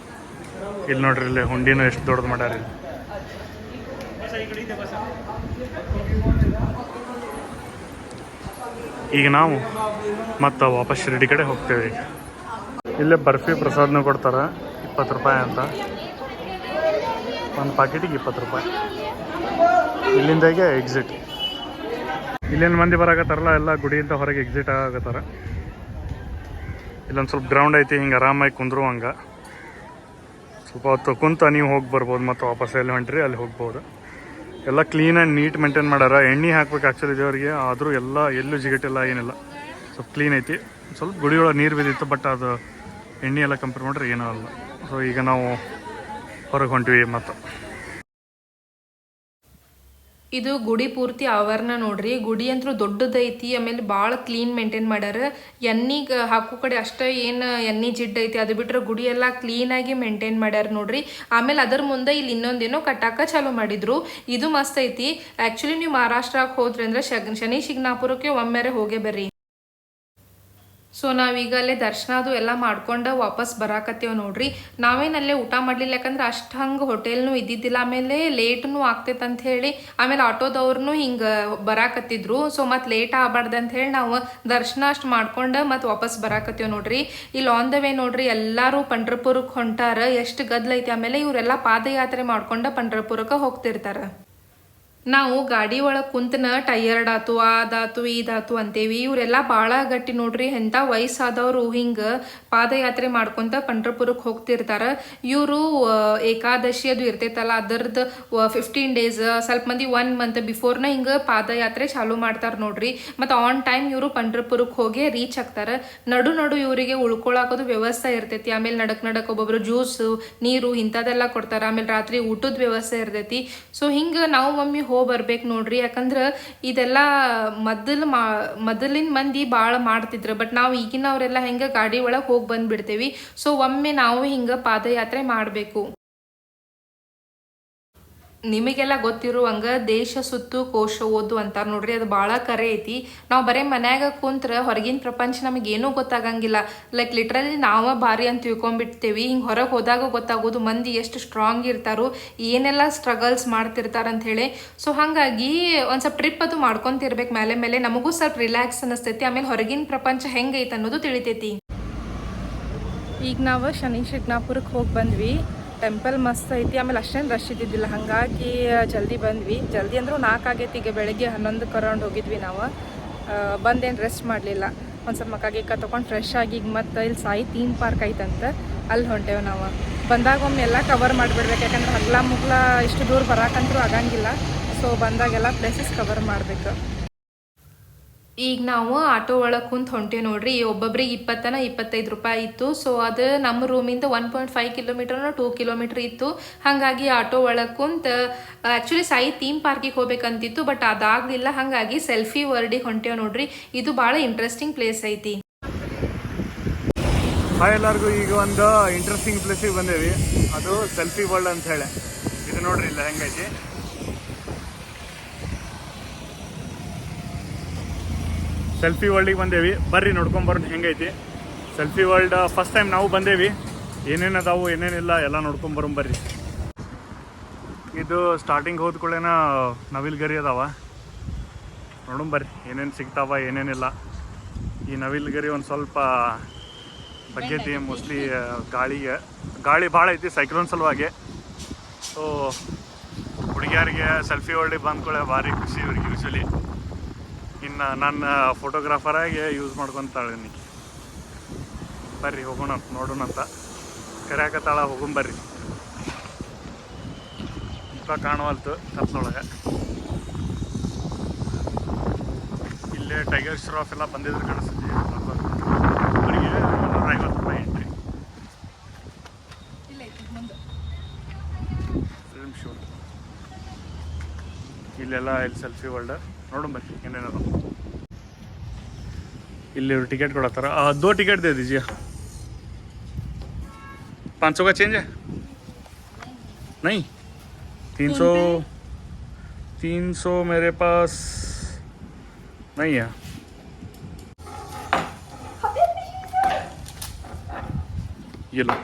ಇಲ್ಲಿ ನೋಡ್ರಿ, ಇಲ್ಲಿ ಹುಂಡಿನೂ ಎಷ್ಟು ದೊಡ್ಡದು ಮಾಡ್ಯಾರ. ಈಗ ನಾವು ಮತ್ತು ವಾಪಸ್ ಶಿರಡಿ ಕಡೆ ಹೋಗ್ತೇವೆ. ಈಗ ಇಲ್ಲೇ ಬರ್ಫಿ ಪ್ರಸಾದನೂ ಕೊಡ್ತಾರೆ, 20 ರೂಪಾಯಿ ಅಂತ. ಒಂದು ಪ್ಯಾಕೆಟಿಗೆ 20 ರೂಪಾಯಿ. ಇಲ್ಲಿಂದಾಗೆ ಎಕ್ಸಿಟ್. ಇಲ್ಲೇನು ಮಂದಿ ಬರಾಕತ್ತಾರಲ್ಲ, ಎಲ್ಲ ಗುಡಿಯಿಂದ ಹೊರಗೆ ಎಕ್ಸಿಟ್ ಆಗತ್ತಾರ. ಇಲ್ಲೊಂದು ಸ್ವಲ್ಪ ಗ್ರೌಂಡ್ ಐತಿ, ಹಿಂಗೆ ಆರಾಮಾಗಿ ಕುಂದ್ರು ಹಂಗೆ ಸ್ವಲ್ಪ ಹೊತ್ತು ಕುಂತ ನೀವು ಹೋಗಿ ಬರ್ಬೋದು. ಮತ್ತು ವಾಪಸ್ ಎಲ್ಲಿ ಹೊಂಟ್ರಿ ಅಲ್ಲಿ ಹೋಗ್ಬೋದು. ಎಲ್ಲ ಕ್ಲೀನ್ ಆ್ಯಂಡ್ ನೀಟ್ ಮೇಂಟೈನ್ ಮಾಡ್ಯಾರ. ಎಣ್ಣೆ ಹಾಕ್ಬೇಕು ಆ್ಯಕ್ಚುಲಿ ದೇವರಿಗೆ, ಆದರೂ ಎಲ್ಲ ಎಲ್ಲೂ ಜಿಗಟಿಲ್ಲ, ಏನಿಲ್ಲ. ಸ್ವಲ್ಪ ಕ್ಲೀನ್ ಐತಿ. ಸ್ವಲ್ಪ ಗುಡಿಯೊಳಗೆ ನೀರು ಬಿದ್ದಿತ್ತು, ಬಟ್ ಅದು ಎಣ್ಣೆ ಎಲ್ಲ ಕಂಪೇರ್ ಮಾಡ್ರೆ ಏನೂ ಅಲ್ಲ. ಸೊ ಈಗ ನಾವು ಹೊರಗೆ ಹೊಂಟಿವಿ. ಮತ್ತು
ಇದು ಗುಡಿ ಪೂರ್ತಿ ಆವರಣ ನೋಡ್ರಿ. ಗುಡಿ ಅಂತೂ ದೊಡ್ಡದೈತಿ. ಆಮೇಲೆ ಭಾಳ ಕ್ಲೀನ್ ಮೇಂಟೈನ್ ಮಾಡ್ಯಾರ. ಎಣ್ಣಿಗೆ ಹಾಕೋ ಕಡೆ ಅಷ್ಟೇ ಏನು ಎಣ್ಣೆ ಜಿಡ್ಡು ಐತಿ, ಅದು ಬಿಟ್ಟರೆ ಗುಡಿ ಎಲ್ಲ ಕ್ಲೀನಾಗಿ ಮೇಂಟೈನ್ ಮಾಡ್ಯಾರ ನೋಡ್ರಿ. ಆಮೇಲೆ ಅದರ ಮುಂದೆ ಇಲ್ಲಿ ಇನ್ನೊಂದೇನೋ ಕಟ್ಟಾಕ ಚಾಲೂ ಮಾಡಿದ್ರು. ಇದು ಮಸ್ತ್ ಐತಿ. ಆ್ಯಕ್ಚುಲಿ ನೀವು ಮಹಾರಾಷ್ಟ್ರಕ್ಕೆ ಹೋದ್ರಿ ಅಂದ್ರೆ ಶನಿ ಶಿಗ್ನಾಪುರಕ್ಕೆ ಒಮ್ಮೆರೆ ಹೋಗೇ ಬರ್ರಿ. ಸೊ ನಾವೀಗ ಅಲ್ಲೇ ದರ್ಶನ ಅದು ಎಲ್ಲ ಮಾಡ್ಕೊಂಡು ವಾಪಸ್ ಬರಾಕತ್ತೇವೆ ನೋಡ್ರಿ. ನಾವೇನಲ್ಲೇ ಊಟ ಮಾಡಲಿಲ್ಲ, ಯಾಕಂದ್ರೆ ಅಷ್ಟು ಹಂಗೆ ಹೋಟೆಲ್ನೂ ಇದ್ದಿದ್ದಿಲ್ಲ. ಆಮೇಲೆ ಲೇಟ್ನೂ ಆಗ್ತೈತೆ ಅಂತ ಹೇಳಿ ಆಮೇಲೆ ಆಟೋದವ್ರನ್ನೂ ಹಿಂಗೆ ಬರಾಕತ್ತಿದ್ರು. ಸೊ ಮತ್ತು ಲೇಟ್ ಆಗಬಾರ್ದು ಅಂತ ಹೇಳಿ ನಾವು ದರ್ಶನ ಅಷ್ಟು ಮಾಡ್ಕೊಂಡು ಮತ್ತು ವಾಪಸ್ ಬರಾಕತ್ತೇವೆ ನೋಡ್ರಿ. ಇಲ್ಲಿ ಆನ್ ದ ವೇ ನೋಡ್ರಿ ಎಲ್ಲರೂ ಪಂಡ್ರಪುರಕ್ಕೆ ಹೊಂಟಾರ. ಎಷ್ಟು ಗದ್ಲೈತಿ. ಆಮೇಲೆ ಇವರೆಲ್ಲ ಪಾದಯಾತ್ರೆ ಮಾಡ್ಕೊಂಡು ಪಂಡ್ರಪುರಕ್ಕೆ ಹೋಗ್ತಿರ್ತಾರೆ. ನಾವು ಗಾಡಿ ಒಳಗೆ ಕುಂತನ ಟಯರ್ಡ್ ಆತು, ಅದಾತು ಇದಾತು ಅಂತೇವಿ. ಇವರೆಲ್ಲ ಭಾಳ ಗಟ್ಟಿ ನೋಡ್ರಿ. ಎಂಥ ವಯಸ್ಸಾದವರು ಹಿಂಗೆ ಪಾದಯಾತ್ರೆ ಮಾಡ್ಕೊತ ಪಂಡ್ರಪುರಕ್ಕೆ ಹೋಗ್ತಿರ್ತಾರೆ. ಇವರು ಏಕಾದಶಿ ಅದು ಇರ್ತೈತಲ್ಲ, ಅದರದ್ದು 15 ಡೇಸ್, ಸ್ವಲ್ಪ ಮಂದಿ 1 ಮಂತ್ ಬಿಫೋರ್ನ ಹಿಂಗೆ ಪಾದಯಾತ್ರೆ ಚಾಲೂ ಮಾಡ್ತಾರೆ ನೋಡ್ರಿ. ಮತ್ತು ಆನ್ ಟೈಮ್ ಇವರು ಪಂಡ್ರಪುರಕ್ಕೆ ಹೋಗಿ ರೀಚ್ ಆಗ್ತಾರೆ. ನಡು ಇವರಿಗೆ ಉಳ್ಕೊಳಕೋದು ವ್ಯವಸ್ಥೆ ಇರ್ತೈತಿ. ಆಮೇಲೆ ನಡಕ್ ಒಬ್ಬೊಬ್ರು ಜ್ಯೂಸು, ನೀರು ಇಂಥದ್ದೆಲ್ಲ ಕೊಡ್ತಾರೆ. ಆಮೇಲೆ ರಾತ್ರಿ ಊಟದ ವ್ಯವಸ್ಥೆ ಇರ್ತೈತಿ. ಸೊ ಹಿಂಗೆ ನಾವು ಒಮ್ಮೆ ಹೋಗಿ ಬರ್ಬೇಕು ನೋಡ್ರಿ. ಯಾಕಂದ್ರೆ ಇದೆಲ್ಲ ಮೊದಲಿನ ಮಂದಿ ಭಾಳ ಮಾಡ್ತಿದ್ರು. ಬಟ್ ನಾವು ಈಗಿನವರೆಲ್ಲ ಹೆಂಗೆ ಗಾಡಿ ಒಳಗೆ ಹೋಗಿ ಬಂದ್ಬಿಡ್ತೇವಿ. ಸೊ ಒಮ್ಮೆ ನಾವು ಹಿಂಗೆ ಪಾದಯಾತ್ರೆ ಮಾಡಬೇಕು. ನಿಮಗೆಲ್ಲ ಗೊತ್ತಿರುವಂಗ ದೇಶ ಸುತ್ತು ಕೋಶ ಓದು ಅಂತಾರೆ ನೋಡ್ರಿ. ಅದು ಭಾಳ ಕರೆ ಐತಿ. ನಾವು ಬರೀ ಮನ್ಯಾಗ ಕುಂತ್ರೆ ಹೊರಗಿನ ಪ್ರಪಂಚ ನಮಗೇನೂ ಗೊತ್ತಾಗಂಗಿಲ್ಲ. ಲೈಕ್ ಲಿಟ್ರಲಿ ನಾವು ಭಾರಿ ಅಂತ ತಿಳ್ಕೊಂಡ್ಬಿಡ್ತೇವಿ. ಹಿಂಗೆ ಹೊರಗೆ ಹೋದಾಗ ಗೊತ್ತಾಗೋದು ಮಂದಿ ಎಷ್ಟು ಸ್ಟ್ರಾಂಗ್ ಇರ್ತಾರೋ, ಏನೆಲ್ಲ ಸ್ಟ್ರಗಲ್ಸ್ ಮಾಡ್ತಿರ್ತಾರಂತ ಹೇಳಿ. ಸೊ ಹಾಗಾಗಿ ಒಂದು ಸ್ವಲ್ಪ ಟ್ರಿಪ್ ಅದು ಮಾಡ್ಕೊತಿರ್ಬೇಕು. ಮೇಲೆ ನಮಗೂ ಸ್ವಲ್ಪ ರಿಲ್ಯಾಕ್ಸ್ ಅನ್ನಿಸ್ತೈತಿ. ಆಮೇಲೆ ಹೊರಗಿನ ಪ್ರಪಂಚ ಹೆಂಗೈತೆ ಅನ್ನೋದು ತಿಳಿತೈತಿ. ಈಗ ನಾವು ಶನಿ ಶಿಗ್ನಾಪುರಕ್ಕೆ ಹೋಗಿ ಬಂದ್ವಿ. ಟೆಂಪಲ್ ಮಸ್ತ್ ಐತಿ. ಆಮೇಲೆ ಅಷ್ಟೇನು ರಶ್ ಇದ್ದಿದ್ದಿಲ್ಲ, ಹಾಗಾಗಿ ಜಲ್ದಿ ಬಂದ್ವಿ. ಜಲ್ದಿ ಅಂದರೂ 4 ಆಗೈತಿ. ಈಗ ಬೆಳಗ್ಗೆ 11 ರೌಂಡ್ ಹೋಗಿದ್ವಿ ನಾವು. ಬಂದೇನು ರೆಸ್ಟ್ ಮಾಡಲಿಲ್ಲ. ಒಂದು ಸ್ವಲ್ಪ ಮಕ್ಕಾಗಿಕ್ಕ ತೊಗೊಂಡು ಫ್ರೆಶ್ ಆಗಿ ಈಗ ಮತ್ತು ಇಲ್ಲಿ ಸಾಯಿ ಥೀಮ್ ಪಾರ್ಕ್ ಐತಂತ, ಅಲ್ಲಿ ಹೊಂಟೇವೆ ನಾವು. ಬಂದಾಗ ಒಮ್ಮೆ ಎಲ್ಲ ಕವರ್ ಮಾಡಿಬಿಡ್ಬೇಕು. ಯಾಕಂದ್ರೆ ಹಗ್ಲ ಮುಗ್ಲ ಇಷ್ಟು ದೂರ ಬರೋಕಂತೂ ಆಗಂಗಿಲ್ಲ. ಸೊ ಬಂದಾಗೆಲ್ಲ ಪ್ಲೇಸಸ್ ಕವರ್ ಮಾಡಬೇಕು. ಈಗ ನಾವು ಆಟೋ ಒಳಗೆ ಕುಂತ ಹೊಂಟೇವಿ ನೋಡ್ರಿ, ಒಬ್ಬೊಬ್ರಿಗೆ 20-25 ರೂಪಾಯಿ ಇತ್ತು. ಸೊ ಅದು ನಮ್ಮ ರೂಮಿಂದ 1.5 ಕಿಲೋಮೀಟರ್ನ 2 ಕಿಲೋಮೀಟರ್ ಇತ್ತು. ಹಾಗಾಗಿ ಆಟೋ ಒಳಗೆ ಕುಂತ ಆ್ಯಕ್ಚುಲಿ ಸಾಯಿ ಥೀಮ್ ಪಾರ್ಕಿಗೆ ಹೋಗ್ಬೇಕಂತಿತ್ತು, ಬಟ್ ಅದಾಗಲಿಲ್ಲ. ಹಾಗಾಗಿ ಸೆಲ್ಫಿ ವರ್ಡಿಗೆ ಹೊಂಟೇವ್ ನೋಡ್ರಿ. ಇದು ಭಾಳ ಇಂಟ್ರೆಸ್ಟಿಂಗ್ ಪ್ಲೇಸ್ ಐತಿ.
ಹಾಯ್ ಎಲ್ಲರಿಗೂ, ಈಗ ಒಂದು ಇಂಟ್ರೆಸ್ಟಿಂಗ್ ಪ್ಲೇಸಿಗೆ ಬಂದೇವಿ. ಅದು ಸೆಲ್ಫಿ ವರ್ಲ್ಡ್ ಅಂತ ಹೇಳಿ. ಇದು ನೋಡ್ರಿ ಇಲ್ಲ ಹೆಂಗೈತಿ. ಸೆಲ್ಫಿ ವರ್ಲ್ಡಿಗೆ ಬಂದೇವಿ, ಬರ್ರಿ ನೋಡ್ಕೊಂಬರೋಣ ಹೆಂಗೈತಿ ಸೆಲ್ಫಿ ವರ್ಲ್ಡ್. ಫಸ್ಟ್ ಟೈಮ್ ನಾವು ಬಂದೇವಿ. ಏನೇನು ಅದಾವು ಏನೇನಿಲ್ಲ ಎಲ್ಲ ನೋಡ್ಕೊಂಬರೋಣ ಬರ್ರಿ. ಇದು ಸ್ಟಾರ್ಟಿಂಗ್ ಹೋದ ಕೂಡಲೇನ ನವಿಲ್ಗರಿ ಅದಾವ, ನೋಡೋಣ ಬರ್ರಿ ಏನೇನು ಸಿಗ್ತಾವ ಏನೇನಿಲ್ಲ. ಈ ನವಿಲ್ಗರಿ ಒಂದು ಸ್ವಲ್ಪ ಬಗ್ಗೈತಿ, ಮೋಸ್ಟ್ಲಿ ಗಾಳಿ ಭಾಳ ಐತಿ ಸೈಕ್ಲೋನ್ ಸಲುವಾಗಿ. ಸೊ ಹುಡುಗಿಯರಿಗೆ ಸೆಲ್ಫಿ ವರ್ಲ್ಡಿಗೆ ಬಂದ್ಕೊಳ್ಳೆ ಭಾರಿ ಖುಷಿ ಇವ್ರಿಗೆ ಯೂಶ್ವಲಿ. ಇನ್ನು ನನ್ನ ಫೋಟೋಗ್ರಾಫರಾಗಿ ಯೂಸ್ ಮಾಡ್ಕೊತಾಳೆ ನೀ. ಬರ್ರಿ ಹೋಗೋಣ ನೋಡೋಣ ಅಂತ ಕರ್ಯಾಕತ್ತಾಳ, ಹೋಗೋಣ ಬರ್ರಿ. ಮುಖ ಕಾಣವಲ್ತು ಕತ್ಲೊಳಗೆ. ಇಲ್ಲೇ ಟೈಗರ್ ಶ್ರಾಫ್ ಎಲ್ಲ ಬಂದಿದ್ರು ಕಾಣಿಸ್ತೈತಿ. ಅವರಿಗೆ 150 ರೂಪಾಯಿ ಎಂಟ್ರಿ. ಫಿಲ್ಮ್ ಶೂಟ್ ಇಲ್ಲೆಲ್ಲ ಇಲ್ಲಿ ಸೆಲ್ಫಿ ವರ್ಲ್ಡ್ ನೋಡೋಣ ಬರ್ರಿ ಏನೇನದ. ಇಲ್ಲಿ टिकट ಕೊಡತ್ತಾರ. 2 टिकट दे दीजिए. 500 का चेंज है? नहीं, 300 मेरे पास नहीं है. ये लो.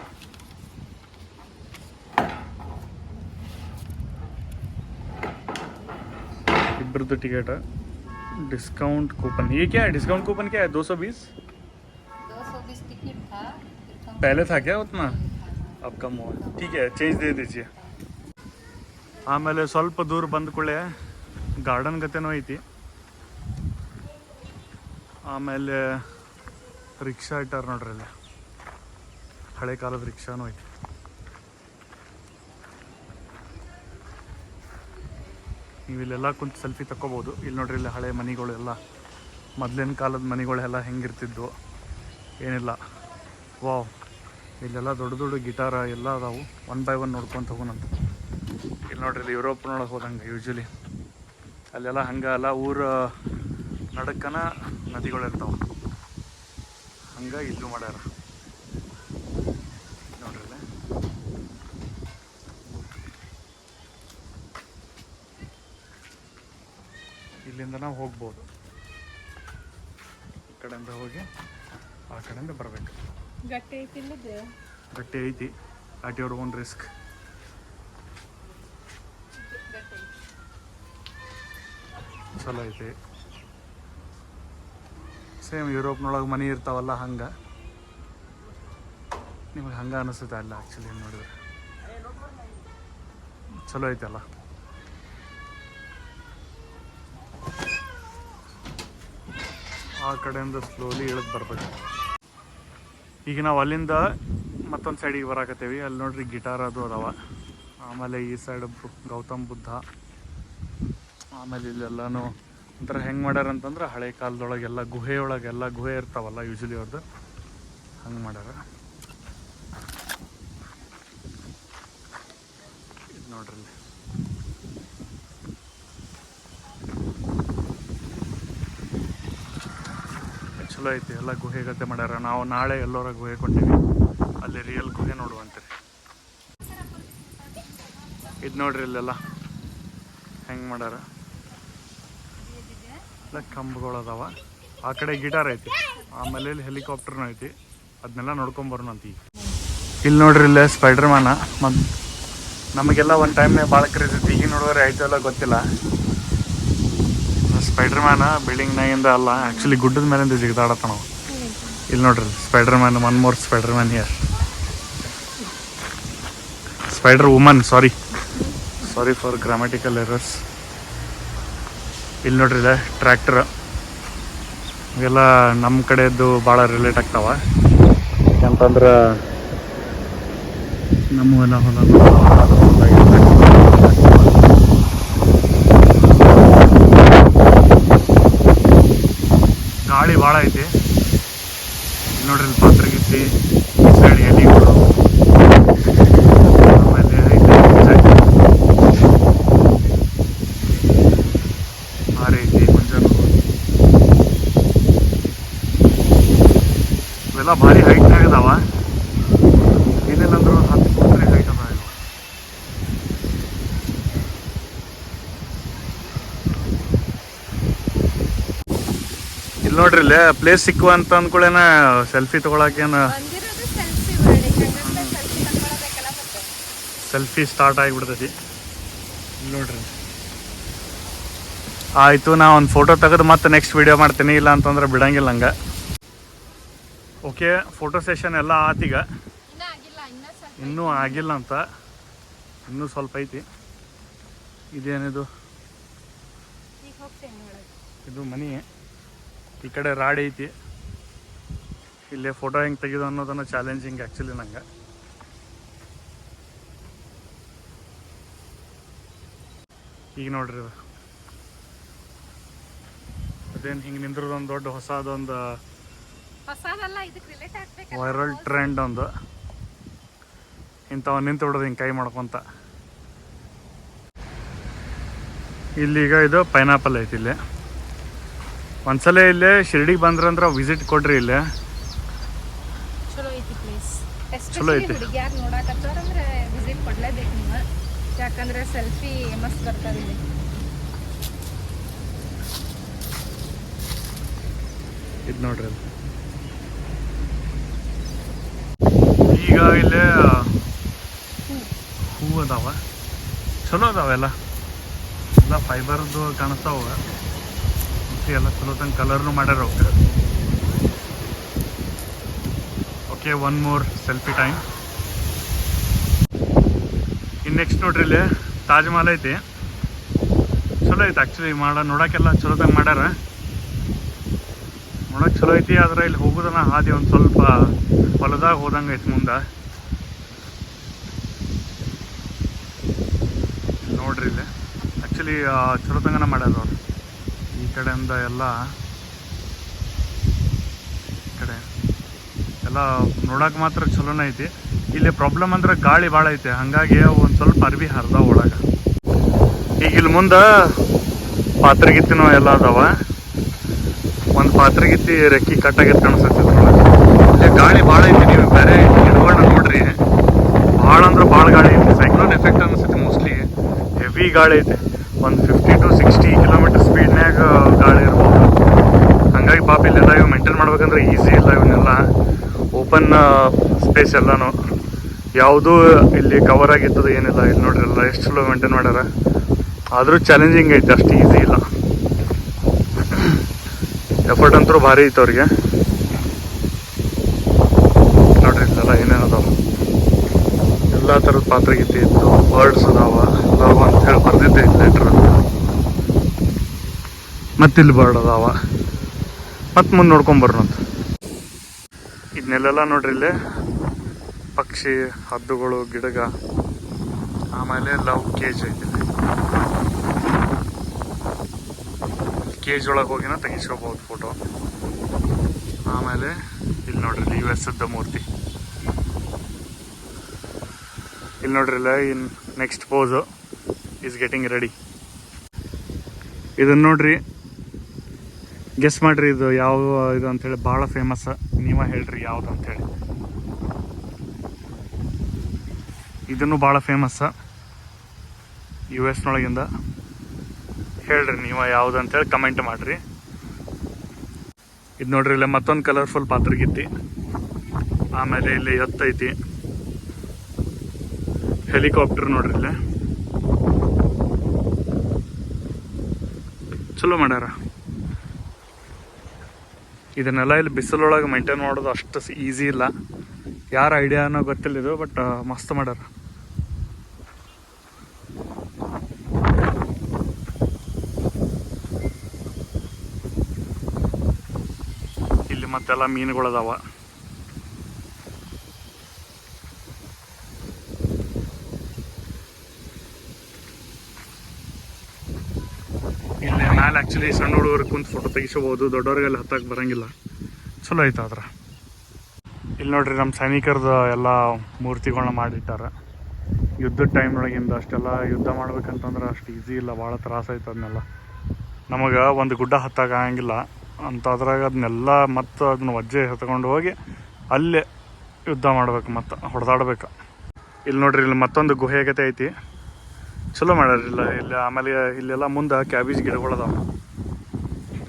इब्बरದು टिकट है. डिस्काउंट कूपन, ये क्या है? डिस्काउंट कूपन क्या है? 220
टिकट था,
पहले था क्या उतना? अब कम हुआ. ठीक है, चेंज दे दीजिए. ಆಮೇಲೆ ಸ್ವಲ್ಪ ದೂರ ಬಂದ ಕೂಡಲೇ ಗಾರ್ಡನ್ ಗತೆನೂ ಐತಿ. ಆಮೇಲೆ ರಿಕ್ಷಾ ಇಟ್ಟಾರ ನೋಡ್ರಿ, ಅಲ್ಲಿ ಹಳೆ ಕಾಲದ ರಿಕ್ಷಾನೂ ಐತಿ. ನೀವು ಇಲ್ಲೆಲ್ಲ ಕುಂತು ಸೆಲ್ಫಿ ತಗೋಬೋದು. ಇಲ್ಲಿ ನೋಡ್ರಿ, ಇಲ್ಲಿ ಹಳೆ ಮನೆಗಳು ಎಲ್ಲ, ಮೊದಲಿನ ಕಾಲದ ಮನೆಗಳೆಲ್ಲ ಹೆಂಗಿರ್ತಿದ್ವು ಏನಿಲ್ಲ. ವಾವ್, ಇಲ್ಲೆಲ್ಲ ದೊಡ್ಡ ದೊಡ್ಡ ಗಿಟಾರ ಎಲ್ಲ ಅದಾವು. 1 by 1 ನೋಡ್ಕೊತ ಹೋಗೋಣಂತ. ಇಲ್ಲಿ ನೋಡ್ರಿ, ಇಲ್ಲಿ ಯುರೋಪ್ನೊಳಗೆ ಹೋದಂಗೆ ಯೂಶ್ವಲಿ ಅಲ್ಲೆಲ್ಲ ಹಂಗೆ ಅಲ್ಲ, ಊರ ನಡಕ್ಕನ ನದಿಗಳಿರ್ತಾವೆ, ಹಂಗೆ ಇಲ್ಲೂ ಮಾಡ್ಯಾರ ನೋಡ್ರಿ. ಇಲ್ಲಿಂದ ನಾವು ಹೋಗ್ಬೋದು, ಈ ಕಡೆಯಿಂದ ಹೋಗಿ ಆ ಕಡೆಯಿಂದ ಬರಬೇಕು.
ಗಟ್ಟಿ ಐತಿ,
ಗಟ್ಟಿ ಐತಿ. At your own risk. ಚಲೋ ಐತಿ. ಸೇಮ್ ಯುರೋಪ್ನೊಳಗೆ ಮನೆ ಇರ್ತಾವಲ್ಲ ಹಂಗೆ ನಿಮಗೆ ಹಂಗೆ ಅನಿಸುತ್ತೆ ಅಲ್ಲ. ಆ್ಯಕ್ಚುಲಿ ನೋಡಿದ್ರೆ ಚಲೋ ಐತಲ್ಲ. ಆ ಕಡೆಯಿಂದ ಸ್ಲೋಲಿ ಇಳಿದು ಬರ್ಬೇಕು. ಈಗ ನಾವು ಅಲ್ಲಿಂದ ಮತ್ತೊಂದು ಸೈಡಿಗೆ ಬರಾಕತ್ತೇವಿ. ಅಲ್ಲಿ ನೋಡ್ರಿ ಗಿಟಾರ್ ಅದು ಅದಾವ. ಆಮೇಲೆ ಈ ಸೈಡ್ ಗೌತಮ್ ಬುದ್ಧ. ಆಮೇಲೆ ಇಲ್ಲೆಲ್ಲನೂ ಒಂಥರ ಹೆಂಗೆ ಮಾಡ್ಯಾರ ಅಂತಂದ್ರೆ ಹಳೆ ಕಾಲದೊಳಗೆಲ್ಲ ಗುಹೆಯೊಳಗೆಲ್ಲ ಗುಹೆ ಇರ್ತಾವಲ್ಲ ಯೂಶ್ವಲಿ ಅವ್ರದ್ದು, ಹಂಗೆ ಮಾಡ್ಯಾರ. ಇದು ನೋಡ್ರಿ, ಚಲೋ ಐತಿ. ಎಲ್ಲ ಗುಹೆ ಗತೆ ಮಾಡ್ಯಾರ. ನಾವು ನಾಳೆ ಎಲ್ಲೋರ ಗುಹೆ ಕೊಂಡೀವಿ, ಅಲ್ಲಿ ರಿಯಲ್ ಗುಹೆ ನೋಡುವಂತೀರಿ. ಇದು ನೋಡ್ರಿ, ಇಲ್ಲೆಲ್ಲ ಹೆಂಗೆ ಮಾಡ್ಯಾರ. ಎಲ್ಲ ಕಂಬಗಳು ಅದಾವ. ಆ ಕಡೆ ಗಿಟಾರ್ ಐತಿ. ಆಮೇಲೆ ಇಲ್ಲಿ ಹೆಲಿಕಾಪ್ಟರ್ನೂ ಐತಿ. ಅದನ್ನೆಲ್ಲ ನೋಡ್ಕೊಂಬರೋಣ ಅಂತ. ಇಲ್ಲಿ ನೋಡ್ರಿ, ಇಲ್ಲೇ ಸ್ಪೈಡರ್ ಮ್ಯಾನ. ಮತ್ತು ನಮಗೆಲ್ಲ ಒಂದು ಟೈಮ್ನಾಗ ಭಾಳ ಕ್ರೇಜ್ ಐತಿ. ಈಗ ನೋಡಿದ್ರೆ ಆಯ್ತು ಎಲ್ಲ ಗೊತ್ತಿಲ್ಲ. ಸ್ಪೈಡರ್ ಮ್ಯಾನ ಬಿಲ್ಡಿಂಗ್ನಾಗಿಂದ ಅಲ್ಲ, ಆ್ಯಕ್ಚುಲಿ ಗುಡ್ಡದ ಮೇಲಿಂದ ಜಿಗಿದಾಡತ್ತ ನಾವು. ಇಲ್ಲಿ ನೋಡ್ರಿ spider man, 1 more spider man here. Spider woman, sorry for grammatical errors. ಇಲ್ಲಿ ನೋಡ್ರಿ, ಇದೆ ಟ್ರ್ಯಾಕ್ಟರ್. ಇವೆಲ್ಲ ನಮ್ಮ ಕಡೆಯದ್ದು ಭಾಳ ರಿಲೇಟ್ ಆಗ್ತಾವ. ಯಾಕಂತಂದ್ರೆ ನಮಗೆಲ್ಲ ಹೊಲ ಗಾಳಿ ಭಾಳ ಐತಿ. ಇಲ್ಲಿ ನೋಡ್ರಿ ಇಲ್ಲಿ ಪಾತ್ರಗಿತ್ತಿ, ಈ ಸೈಡ್ ಎಲಿಗಳು, ಆಮೇಲೆ ಐತಿ ಹಾರೆ ಐತಿ, ಮುಂಜಾನೆ ಇವೆಲ್ಲ ಭಾರಿ ಹೈಟ್ನಾಗ ಇದಾವ. ಏನಿಲ್ಲ ಅಂದ್ರು 10 ಫುಟ್ ಹೈಟ್ ಅದ. ಇಲ್ಲಿ ನೋಡ್ರಿ ಇಲ್ಲೇ ಪ್ಲೇಸ್ ಸಿಕ್ಕುವ ಅಂತ ಅಂದ್ಕೊಳ್ಳೇನ ಸೆಲ್ಫಿ ತಗೊಳಕೇನು ಸೆಲ್ಫಿ ಸ್ಟಾರ್ಟ್ ಆಗಿಬಿಡ್ತೈತಿ. ಇಲ್ಲಿ ನೋಡ್ರಿ ಆಯಿತು, ನಾ ಒಂದು ಫೋಟೋ ತೆಗೆದು ಮತ್ತೆ ನೆಕ್ಸ್ಟ್ ವಿಡಿಯೋ ಮಾಡ್ತೀನಿ, ಇಲ್ಲ ಅಂತಂದ್ರೆ ಬಿಡಂಗಿಲ್ಲ ಹಂಗೆ. ಓಕೆ, ಫೋಟೋ ಸೆಷನ್ ಎಲ್ಲ ಆತೀಗ. ಇನ್ನೂ ಆಗಿಲ್ಲ ಅಂತ, ಇನ್ನೂ ಸ್ವಲ್ಪ ಐತಿ. ಇದೇನಿದು? ಇದು ಮನಿ. ಈ ಕಡೆ ರಾಡಿ ಐತಿ. ಇಲ್ಲೇ ಫೋಟೋ ಹೆಂಗೆ ತೆಗೆದು ಅನ್ನೋದನ್ನು ಚಾಲೆಂಜಿಂಗ್ ಆ್ಯಕ್ಚುಲಿ ನಂಗೆ. ಈಗ ನೋಡ್ರಿ ಅದೇನು ಹಿಂಗೆ ನಿಂದ್ರದೊಂದು ದೊಡ್ಡ ಹೊಸದೊಂದು ವೈರಲ್ ಟ್ರೆಂಡ್ ಒಂದು. ಇಂಥವ್ ನಿಂತು ಬಿಡೋದು ಹಿಂಗೆ ಕೈ ಮಾಡ್ಕೊತ. ಇಲ್ಲೀಗ ಇದು ಪೈನಾಪಲ್ ಐತಿ. ಇಲ್ಲಿ ಒಂದ್ಸಲ ಇಲ್ಲೇ ಶಿರ್ಡಿಗೆ ಬಂದ್ರಂದ್ರೆ ವಿಸಿಟ್ ಕೊಡ್ರಿ. ಇಲ್ಲೇ
ಚಲೋ ಐತಿ ಪ್ಲೇಸ್.
ಚಲೋ ಐತಿ.
ಹುಡುಗಿಯಾರು ನೋಡಕತ್ತಾರಂದ್ರೆ ವಿಸಿಟ್ ಕೊಡ್ಲೇಬೇಕು ನೀವು, ಯಾಕಂದ್ರೆ ಸೆಲ್ಫಿ ಮಸ್ತ್ ಬರ್ತಾವೆ ಇಲ್ಲಿ.
ಇದು ನೋಡ್ರಿ ಈಗ ಇಲ್ಲೇ ಹೂವು ಅದಾವ, ಚಲೋ ಅದಾವೆಲ್ಲ. ಎಲ್ಲ ಫೈಬರ್ದು ಕಾಣಿಸ್ತಾವ. ಮತ್ತೆ ಎಲ್ಲ ಚಲೋ ತಂಗ ಕಲರ್ನು ಮಾಡ್ಯಾರ ಅವ್ಕೆ. Okay, one more selfie time. ಇನ್ನು ನೆಕ್ಸ್ಟ್ ನೋಡ್ರಿ ಇಲ್ಲಿ ತಾಜ್ ಮಹಲ್ ಐತಿ. ಚಲೋ ಐತಿ ಆ್ಯಕ್ಚುಲಿ, ನೋಡೋಕ್ಕೆಲ್ಲ ಚಲೋ ತಂಗ ಮಾಡ್ಯಾರ. ನೋಡೋಕೆ ಚಲೋ ಐತಿ. ಆದ್ರೆ ಇಲ್ಲಿ ಹೋಗೋದನ್ನ ಹಾದಿ ಒಂದು ಸ್ವಲ್ಪ ಹೊಲದಾಗ ಹೋದಂಗೆ ಐತಿ ಮುಂದೆ. ನೋಡ್ರಿ ಇಲ್ಲಿ ಆ್ಯಕ್ಚುಲಿ ಚಲೋ ತಂಗನ ಮಾಡ್ಯಾರ ಅವ್ರು. ಈ ಕಡೆಯಿಂದ ಎಲ್ಲ ಈ ಕಡೆ ಎಲ್ಲ ನೋಡೋಕೆ ಮಾತ್ರ ಚಲೋನೇ ಐತಿ. ಇಲ್ಲಿ ಪ್ರಾಬ್ಲಮ್ ಅಂದ್ರೆ ಗಾಳಿ ಭಾಳ ಐತೆ, ಹಾಗಾಗಿ ಒಂದು ಸ್ವಲ್ಪ ಅರ್ವಿ ಹರಿದಾವ ಒಳಗೆ. ಈಗ ಇಲ್ಲಿ ಮುಂದೆ ಪಾತ್ರಗಿತ್ತಿನೂ ಎಲ್ಲ ಅದಾವ. ಒಂದು ಪಾತ್ರಗಿತ್ತಿ ರೆಕ್ಕಿ ಕಟ್ಟಾಗಿತ್ತು ಕಾಣಿಸ್ತೈತಿ. ಇಲ್ಲಿ ಗಾಳಿ ಭಾಳ ಐತಿ. ನೀವು ಬೇರೆ ಗಿಡಗಳನ್ನ ನೋಡ್ರಿ, ಭಾಳ ಅಂದ್ರೆ ಭಾಳ ಗಾಳಿ ಐತಿ. ಸೈಕ್ಲೋನ್ ಎಫೆಕ್ಟ್ ಅನಿಸ್ತೈತಿ ಮೋಸ್ಟ್ಲಿ. ಹೆವಿ ಗಾಳಿ ಐತಿ. ಒಂದು 50 to 60 ಕಿಲೋಮೀಟರ್ ಸ್ಪೀಡ್ನ್ಯಾಗ ಗಾಳಿ ಇರ್ಬೋದು. ಹಂಗಾಗಿ ಪಾಪ ಇಲ್ಲೆಲ್ಲ ಇವು ಮೇಂಟೈನ್ ಮಾಡ್ಬೇಕಂದ್ರೆ ಈಸಿ ಇಲ್ಲ. ಇವನ್ನೆಲ್ಲ ಓಪನ್ ಸ್ಪೇಸ್ ಎಲ್ಲನೂ ಯಾವುದೂ ಇಲ್ಲಿ ಕವರ್ ಆಗಿದ್ದದು ಏನಿಲ್ಲ. ಇಲ್ಲಿ ನೋಡ್ರಿ ಎಲ್ಲ ಎಷ್ಟು ಚಲೋ ಮೇಂಟೈನ್ ಮಾಡ್ಯಾರ. ಆದರೂ ಚಾಲೆಂಜಿಂಗ್ ಐತೆ, ಅಷ್ಟು ಈಸಿ ಇಲ್ಲ. ಎಫರ್ಟ್ ಅಂತೂ ಭಾರಿ ಐತೆ ಅವ್ರಿಗೆ. ನೋಡ್ರಿ ಇಲ್ಲೆಲ್ಲ ಏನೇನದಾವ, ಎಲ್ಲ ಥರದ ಪಾತ್ರಗಿತ್ತಿ ಇತ್ತು, ಬರ್ಡ್ಸ್ ಅದಾವ, ಲವ್ ಅಂತ ಹೇಳಿ ಬರ್ದಿದ್ದೆ ಲೆಟ್ರ್. ಮತ್ತಿಲ್ಲಿ ಬರ್ಡ್ ಅದಾವ. ಮತ್ತೆ ಮುಂದೆ ನೋಡ್ಕೊಂಬರೋಣಂತ. ಇದನ್ನೆಲ್ಲ ನೋಡ್ರಿ ಇಲ್ಲಿ ಪಕ್ಷಿ, ಹದ್ದುಗಳು, ಗಿಡಗ, ಆಮೇಲೆ ಲವ್ ಕೇಜ್ ಐತಿ. ಕೇಜ್ ಒಳಗೆ ಹೋಗಿನ ತೆಗಿಸ್ಕೋಬಹುದು ಫೋಟೋ. ಆಮೇಲೆ ಇಲ್ಲಿ ನೋಡ್ರಿ US ಮೂರ್ತಿ. ಇಲ್ಲಿ ನೋಡ್ರಿಲ್ಲ, in next pose is getting ready. ಇದನ್ನ ನೋಡ್ರಿ, ಗೆಸ್ ಮಾಡ್ರಿ ಇದು ಯಾವ ಇದು ಅಂಥೇಳಿ. ಭಾಳ ಫೇಮಸ್. ನೀವ ಹೇಳ್ರಿ ಯಾವ್ದು ಅಂಥೇಳಿ. ಇದನ್ನು ಭಾಳ ಫೇಮಸ್ US ನೊಳಗಿಂದ. ಹೇಳ್ರಿ ನೀವು ಯಾವ್ದು ಅಂತೇಳಿ ಕಮೆಂಟ್ ಮಾಡ್ರಿ. ಇದು ನೋಡ್ರಿ ಇಲ್ಲ ಮತ್ತೊಂದು ಕಲರ್ಫುಲ್ ಪಾತ್ರಗಿತ್ತಿ. ಆಮೇಲೆ ಇಲ್ಲಿ ಎತ್ತೈತಿ. ಹೆಲಿಕಾಪ್ಟರ್ ನೋಡ್ರಿ ಇಲ್ಲೇ ಚಲೋ ಮಾಡ್ಯಾರ. ಇದನ್ನೆಲ್ಲ ಇಲ್ಲಿ ಬಿಸಿಲೊಳಗೆ ಮೇಂಟೈನ್ ಮಾಡೋದು ಅಷ್ಟು ಈಸಿ ಇಲ್ಲ. ಯಾರ ಐಡಿಯಾನೋ ಗೊತ್ತಿಲ್ಲ ಇದು, ಬಟ್ ಮಸ್ತ್ ಮಾಡ್ಯಾರ. ಇಲ್ಲಿ ಮತ್ತೆಲ್ಲ ಮೀನುಗಳದಾವ. ಇಲ್ಲಿ ಮ್ಯಾಲೆ ಆ್ಯಕ್ಚುಲಿ ಸಣ್ಣ ಹುಡುಗರು ಕುಂತು ಫೋಟೋ ತೆಗಿಸ್ಬೋದು, ದೊಡ್ಡವ್ರಿಗೆಲ್ಲ ಹತ್ತಕ್ಕೆ ಬರೋಂಗಿಲ್ಲ. ಚಲೋ ಐತೆ ಅದ್ರ. ಇಲ್ಲಿ ನೋಡ್ರಿ ನಮ್ಮ ಸೈನಿಕರದ್ದು ಎಲ್ಲ ಮೂರ್ತಿಗಳನ್ನ ಮಾಡಿಟ್ಟಾರ. ಯುದ್ಧದ ಟೈಮ್ನೊಳಗಿಂದ ಅಷ್ಟೆಲ್ಲ ಯುದ್ಧ ಮಾಡ್ಬೇಕಂತಂದ್ರೆ ಅಷ್ಟು ಈಸಿ ಇಲ್ಲ, ಭಾಳ ತ್ರಾಸ ಐತೆ ಅದನ್ನೆಲ್ಲ. ನಮಗೆ ಒಂದು ಗುಡ್ಡ ಹತ್ತಾಗಂಗಿಲ್ಲ ಅಂತ ಅದ್ರಾಗ ಅದನ್ನೆಲ್ಲ ಮತ್ತು ಅದನ್ನ ವಜ್ಜೆ ಹತ್ಕೊಂಡು ಹೋಗಿ ಅಲ್ಲೇ ಯುದ್ಧ ಮಾಡ್ಬೇಕು, ಮತ್ತು ಹೊಡೆದಾಡ್ಬೇಕು. ಇಲ್ಲಿ ನೋಡ್ರಿ ಇಲ್ಲಿ ಮತ್ತೊಂದು ಗುಹೆ ಆಗತೆ ಐತಿ, ಚಲೋ ಮಾಡ್ಯಾರಿಲ್ಲ ಇಲ್ಲಿ. ಆಮೇಲೆ ಇಲ್ಲೆಲ್ಲ ಮುಂದೆ ಕ್ಯಾಬೇಜ್ ಗಿಡಗಳದಾವ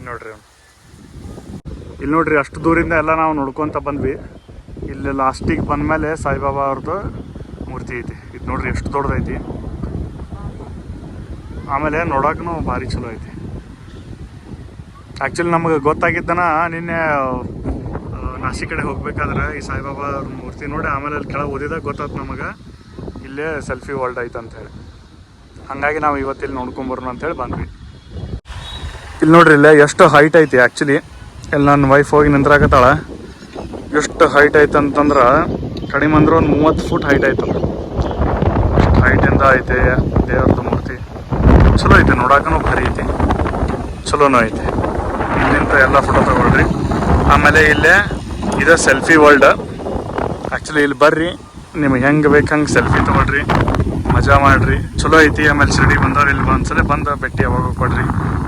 ನೋಡ್ರಿ. ಇಲ್ಲಿ ನೋಡ್ರಿ ಅಷ್ಟು ದೂರಿಂದ ಎಲ್ಲ ನಾವು ನೋಡ್ಕೊತ ಬಂದ್ವಿ. ಇಲ್ಲಿ ಲಾಸ್ಟಿಗೆ ಬಂದಮೇಲೆ ಸಾಯಿಬಾಬಾ ಅವ್ರದ್ದು ಮೂರ್ತಿ ಐತಿ. ಇದು ನೋಡ್ರಿ ಎಷ್ಟು ದೊಡ್ಡದೈತಿ. ಆಮೇಲೆ ನೋಡೋಕ್ಕೂ ಭಾರಿ ಚಲೋ ಐತಿ. ಆ್ಯಕ್ಚುಲಿ ನಮಗೆ ಗೊತ್ತಾಗಿದ್ದನ ನಿನ್ನೆ ನಾಸಿಕ್ ಕಡೆ ಹೋಗ್ಬೇಕಾದ್ರೆ ಈ ಸಾಯಿಬಾಬಾ ಅವ್ರ ಮೂರ್ತಿ ನೋಡಿ ಆಮೇಲೆ ಅಲ್ಲಿ ಕೆಳಗೆ ಓದಿದಾಗ ಗೊತ್ತಾಯ್ತು ನಮಗೆ ಇಲ್ಲೇ ಸೆಲ್ಫಿ ವರ್ಲ್ಡ್ ಐತೆ ಅಂಥೇಳಿ. ಹಾಗಾಗಿ ನಾವು ಇವತ್ತಿಲ್ಲಿ ನೋಡ್ಕೊಂಬರೋಣ ಅಂಥೇಳಿ ಬಂದ್ವಿ. ಇಲ್ಲಿ ನೋಡ್ರಿ ಇಲ್ಲೇ ಎಷ್ಟು ಹೈಟ್ ಐತಿ. ಆ್ಯಕ್ಚುಲಿ ಇಲ್ಲಿ ನನ್ನ ವೈಫ್ ಹೋಗಿ ನಿಂತ್ರಾಕತ್ತಾಳೆ. ಎಷ್ಟು ಹೈಟ್ ಐತೆ ಅಂತಂದ್ರೆ ಕಡಿಮೆ ಅಂದ್ರೆ ಒಂದು 30 ಫೂಟ್ ಹೈಟ್ ಐತೆ. ಅಷ್ಟು ಹೈಟಿಂದ ಐತೆ ದೇವ್ರದ್ದು ಮೂರ್ತಿ. ಚಲೋ ಐತೆ, ನೋಡೋಕ್ಕೂ ಭಾರಿ ಐತಿ, ಚಲೋನೂ ಐತೆ. ಇಲ್ಲಿಂದ ಎಲ್ಲ ಫೋಟೋ ತಗೊಳ್ರಿ. ಆಮೇಲೆ ಇಲ್ಲೇ ಇದು ಸೆಲ್ಫಿ ವರ್ಲ್ಡ್. ಆ್ಯಕ್ಚುಲಿ ಇಲ್ಲಿ ಬರ್ರಿ, ನಿಮಗೆ ಹೆಂಗೆ ಬೇಕು ಹಂಗೆ ಸೆಲ್ಫಿ ತೊಗೊಳ್ರಿ, ಮಜಾ ಮಾಡಿರಿ, ಚಲೋ ಐತಿ. ಆಮೇಲೆ ಶಿರಡಿ ಬಂದವ್ರು ಇಲ್ಲಿ ಒಂದ್ಸಲ ಬಂದು ಭೇಟಿ ಯಾವಾಗ ಕೊಡ್ರಿ,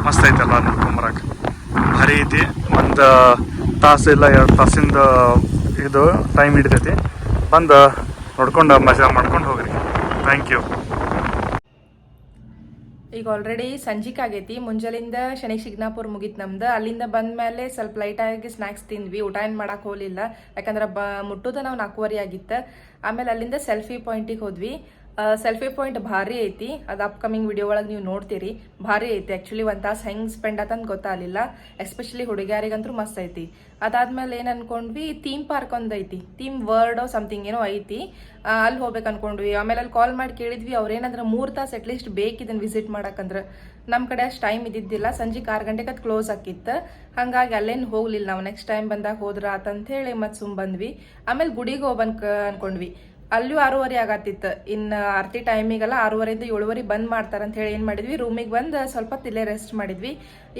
ಮಸ್ತ್ ಐತಲ್ಲ ನೋಡ್ಕೊಂಬರಕ್ಕೆ, ಭಾರಿ ಐತಿ. ಒಂದು ತಾಸು ಇಲ್ಲ 2 ತಾಸಿಂದ ಇದು ಟೈಮ್ ಹಿಡಿತೈತಿ. ಬಂದು ನೋಡ್ಕೊಂಡು ಮಜಾ ಮಾಡ್ಕೊಂಡು ಹೋಗ್ರಿ. Thank you.
ಈಗ ಆಲ್ರೆಡಿ ಸಂಜಿಕ್ ಆಗೈತಿ. ಮುಂಜಾನಿಂದ ಶನಿ ಶಿಗ್ನಾಪುರ ಮುಗೀತು ನಮ್ದು. ಅಲ್ಲಿಂದ ಬಂದ ಮೇಲೆ ಸ್ವಲ್ಪ ಲೈಟಾಗಿ ಸ್ನ್ಯಾಕ್ಸ್ ತಿಂದ್ವಿ, ಊಟ ಏನು ಮಾಡಕ್ಕೆ ಹೋಗಲಿಲ್ಲ, ಯಾಕಂದ್ರೆ ಮುಟ್ಟೋದು ನಾವು 4:15 ಆಗಿತ್ತು. ಆಮೇಲೆ ಅಲ್ಲಿಂದ ಸೆಲ್ಫಿ ಪಾಯಿಂಟಿಗೆ ಹೋದ್ವಿ. ಸೆಲ್ಫಿ ಪಾಯಿಂಟ್ ಭಾರಿ ಐತಿ, ಅದು ಅಪ್ಕಮಿಂಗ್ ವಿಡಿಯೋ ಒಳಗೆ ನೀವು ನೋಡ್ತೀರಿ. ಭಾರಿ ಐತಿ ಆ್ಯಕ್ಚುಲಿ. 1 ತಾಸು ಹೆಂಗೆ ಸ್ಪೆಂಡ್ ಆತಂತ ಗೊತ್ತಾಗಲಿಲ್ಲ, ಎಸ್ಪೆಷಲಿ ಹುಡುಗಿಯರಿಗಂತೂ ಮಸ್ತ್ ಐತಿ. ಅದಾದ್ಮೇಲೆ ಏನು ಅನ್ಕೊಂಡ್ವಿ, ಥೀಮ್ ಪಾರ್ಕ್ ಒಂದು ಐತಿ, ಥೀಮ್ ವರ್ಲ್ಡ್ ಸಮಥಿಂಗ್ ಏನೋ ಐತಿ, ಅಲ್ಲಿ ಹೋಗ್ಬೇಕು ಅನ್ಕೊಂಡ್ವಿ. ಆಮೇಲೆ ಅಲ್ಲಿ ಕಾಲ್ ಮಾಡಿ ಕೇಳಿದ್ವಿ, ಅವ್ರೇನಂದ್ರೆ 3 ತಾಸು ಅಟ್ಲೀಸ್ಟ್ ಬೇಕಿದನ್ನು ವಿಸಿಟ್ ಮಾಡಕ್ಕಂದ್ರೆ. ನಮ್ಮ ಕಡೆ ಅಷ್ಟು ಟೈಮ್ ಇದ್ದಿದ್ದಿಲ್ಲ, ಸಂಜೆ 6 ಗಂಟೆಗೆ ಅದು ಕ್ಲೋಸ್ ಆಗಿತ್ತು. ಹಾಗಾಗಿ ಅಲ್ಲೇನು ಹೋಗ್ಲಿಲ್ಲ ನಾವು. ನೆಕ್ಸ್ಟ್ ಟೈಮ್ ಬಂದಾಗ ಹೋದ್ರ ಆತಂತ ಹೇಳಿ ಮತ್ತೆ ಸುಮ್ಮ ಬಂದ್ವಿ. ಆಮೇಲೆ ಗುಡಿಗೆ ಹೋಗ್ಬಂಕ ಅನ್ಕೊಂಡ್ವಿ. ಅಲ್ಲೂ 6:30 ಆಗತ್ತಿತ್ತು. ಇನ್ನು ಆರತಿ ಟೈಮಿಗೆಲ್ಲ 6:30 ಇಂದ 7:30 ಬಂದ್ ಮಾಡ್ತಾರಂತ ಹೇಳಿ ಏನು ಮಾಡಿದ್ವಿ, ರೂಮಿಗೆ ಬಂದು ಸ್ವಲ್ಪ ತಿಲ್ಲೇ ರೆಸ್ಟ್ ಮಾಡಿದ್ವಿ.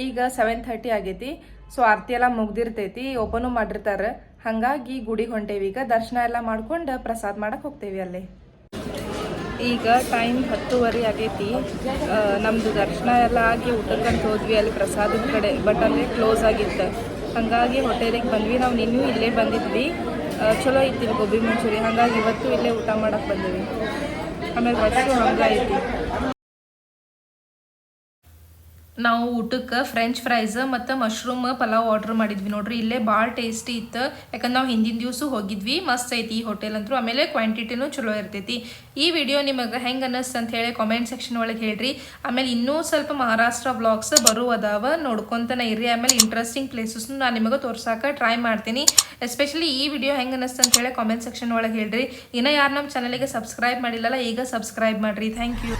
ಈಗ 7:30 ಆಗೈತಿ. ಸೊ ಆರತಿ ಎಲ್ಲ ಮುಗ್ದಿರ್ತೈತಿ, ಓಪನು ಮಾಡಿರ್ತಾರೆ. ಹಾಗಾಗಿ ಗುಡಿಗೆ ಹೊಂಟೇವಿ. ಈಗ ದರ್ಶನ ಎಲ್ಲ ಮಾಡ್ಕೊಂಡು ಪ್ರಸಾದ ಮಾಡಕ್ಕೆ ಹೋಗ್ತೇವಿ ಅಲ್ಲೇ. ಈಗ ಟೈಮ್ 10:30 ಆಗೈತಿ. ನಮ್ಮದು ದರ್ಶನ ಎಲ್ಲ ಆಗಿ ಊಟಕ್ಕಂತ ಹೋದ್ವಿ ಅಲ್ಲಿ ಪ್ರಸಾದದ ಕಡೆ, ಬಟ್ ಅಲ್ಲೇ ಕ್ಲೋಸ್ ಆಗಿತ್ತು. ಹಾಗಾಗಿ ಹೋಟೆಲಿಗೆ ಬಂದ್ವಿ. ನಾವು ನಿನ್ನೂ ಇಲ್ಲೇ ಬಂದಿದ್ವಿ, ಚಲೋ ಐತಿ ಗೋಬಿ ಮಂಚೂರಿ. ಹಾಗಾಗಿ ಇವತ್ತು ಇಲ್ಲೇ ಊಟ ಮಾಡಕ್ಕೆ ಬಂದೀವಿ. ಆಮೇಲೆ ರಸ್ಸು ಹಂಗೆ ಐತಿ. ನಾವು ಊಟಕ್ಕೆ ಫ್ರೆಂಚ್ ಫ್ರೈಸ್ ಮತ್ತು ಮಶ್ರೂಮ್ ಪಲಾವ್ ಆರ್ಡ್ರ್ ಮಾಡಿದ್ವಿ ನೋಡ್ರಿ. ಇಲ್ಲೇ ಭಾಳ ಟೇಸ್ಟಿ ಇತ್ತು, ಯಾಕಂದ್ರೆ ನಾವು ಹಿಂದಿನ ದಿವಸ ಹೋಗಿದ್ವಿ. ಮಸ್ತ್ ಐತಿ ಈ ಹೋಟೆಲ್ ಅಂತೂ. ಆಮೇಲೆ ಕ್ವಾಂಟಿಟಿನೂ ಚಲೋ ಇರ್ತೈತಿ. ಈ ವಿಡಿಯೋ ನಿಮಗೆ ಹೆಂಗೆ ಅನ್ನಿಸ್ತು ಅಂತ ಹೇಳಿ ಕಾಮೆಂಟ್ ಸೆಕ್ಷನ್ ಒಳಗೆ ಹೇಳ್ರಿ. ಆಮೇಲೆ ಇನ್ನೂ ಸ್ವಲ್ಪ ಮಹಾರಾಷ್ಟ್ರ ವ್ಲಾಗ್ಸ್ ಬರುವುದಾವ, ನೋಡ್ಕೊತಾನೆ ಇರ್ರಿ. ಆಮೇಲೆ ಇಂಟ್ರೆಸ್ಟಿಂಗ್ ಪ್ಲೇಸಸ್ನು ನಾನು ನಿಮಗೆ ತೋರ್ಸಕ್ಕೆ ಟ್ರೈ ಮಾಡ್ತೀನಿ. ಎಸ್ಪೆಷಲಿ ಈ ವಿಡಿಯೋ ಹೆಂಗೆ ಅನ್ನಿಸ್ತು ಅಂತ ಹೇಳಿ ಕಾಮೆಂಟ್ ಸೆಕ್ಷನ್ ಒಳಗೆ ಹೇಳ್ರಿ. ಇನ್ನೂ ಯಾರು ನಮ್ಮ ಚಾನಲಿಗೆ ಸಬ್ಸ್ಕ್ರೈಬ್ ಮಾಡಿಲ್ಲಲ್ಲ, ಈಗ ಸಬ್ಸ್ಕ್ರೈಬ್ ಮಾಡಿರಿ. Thank you.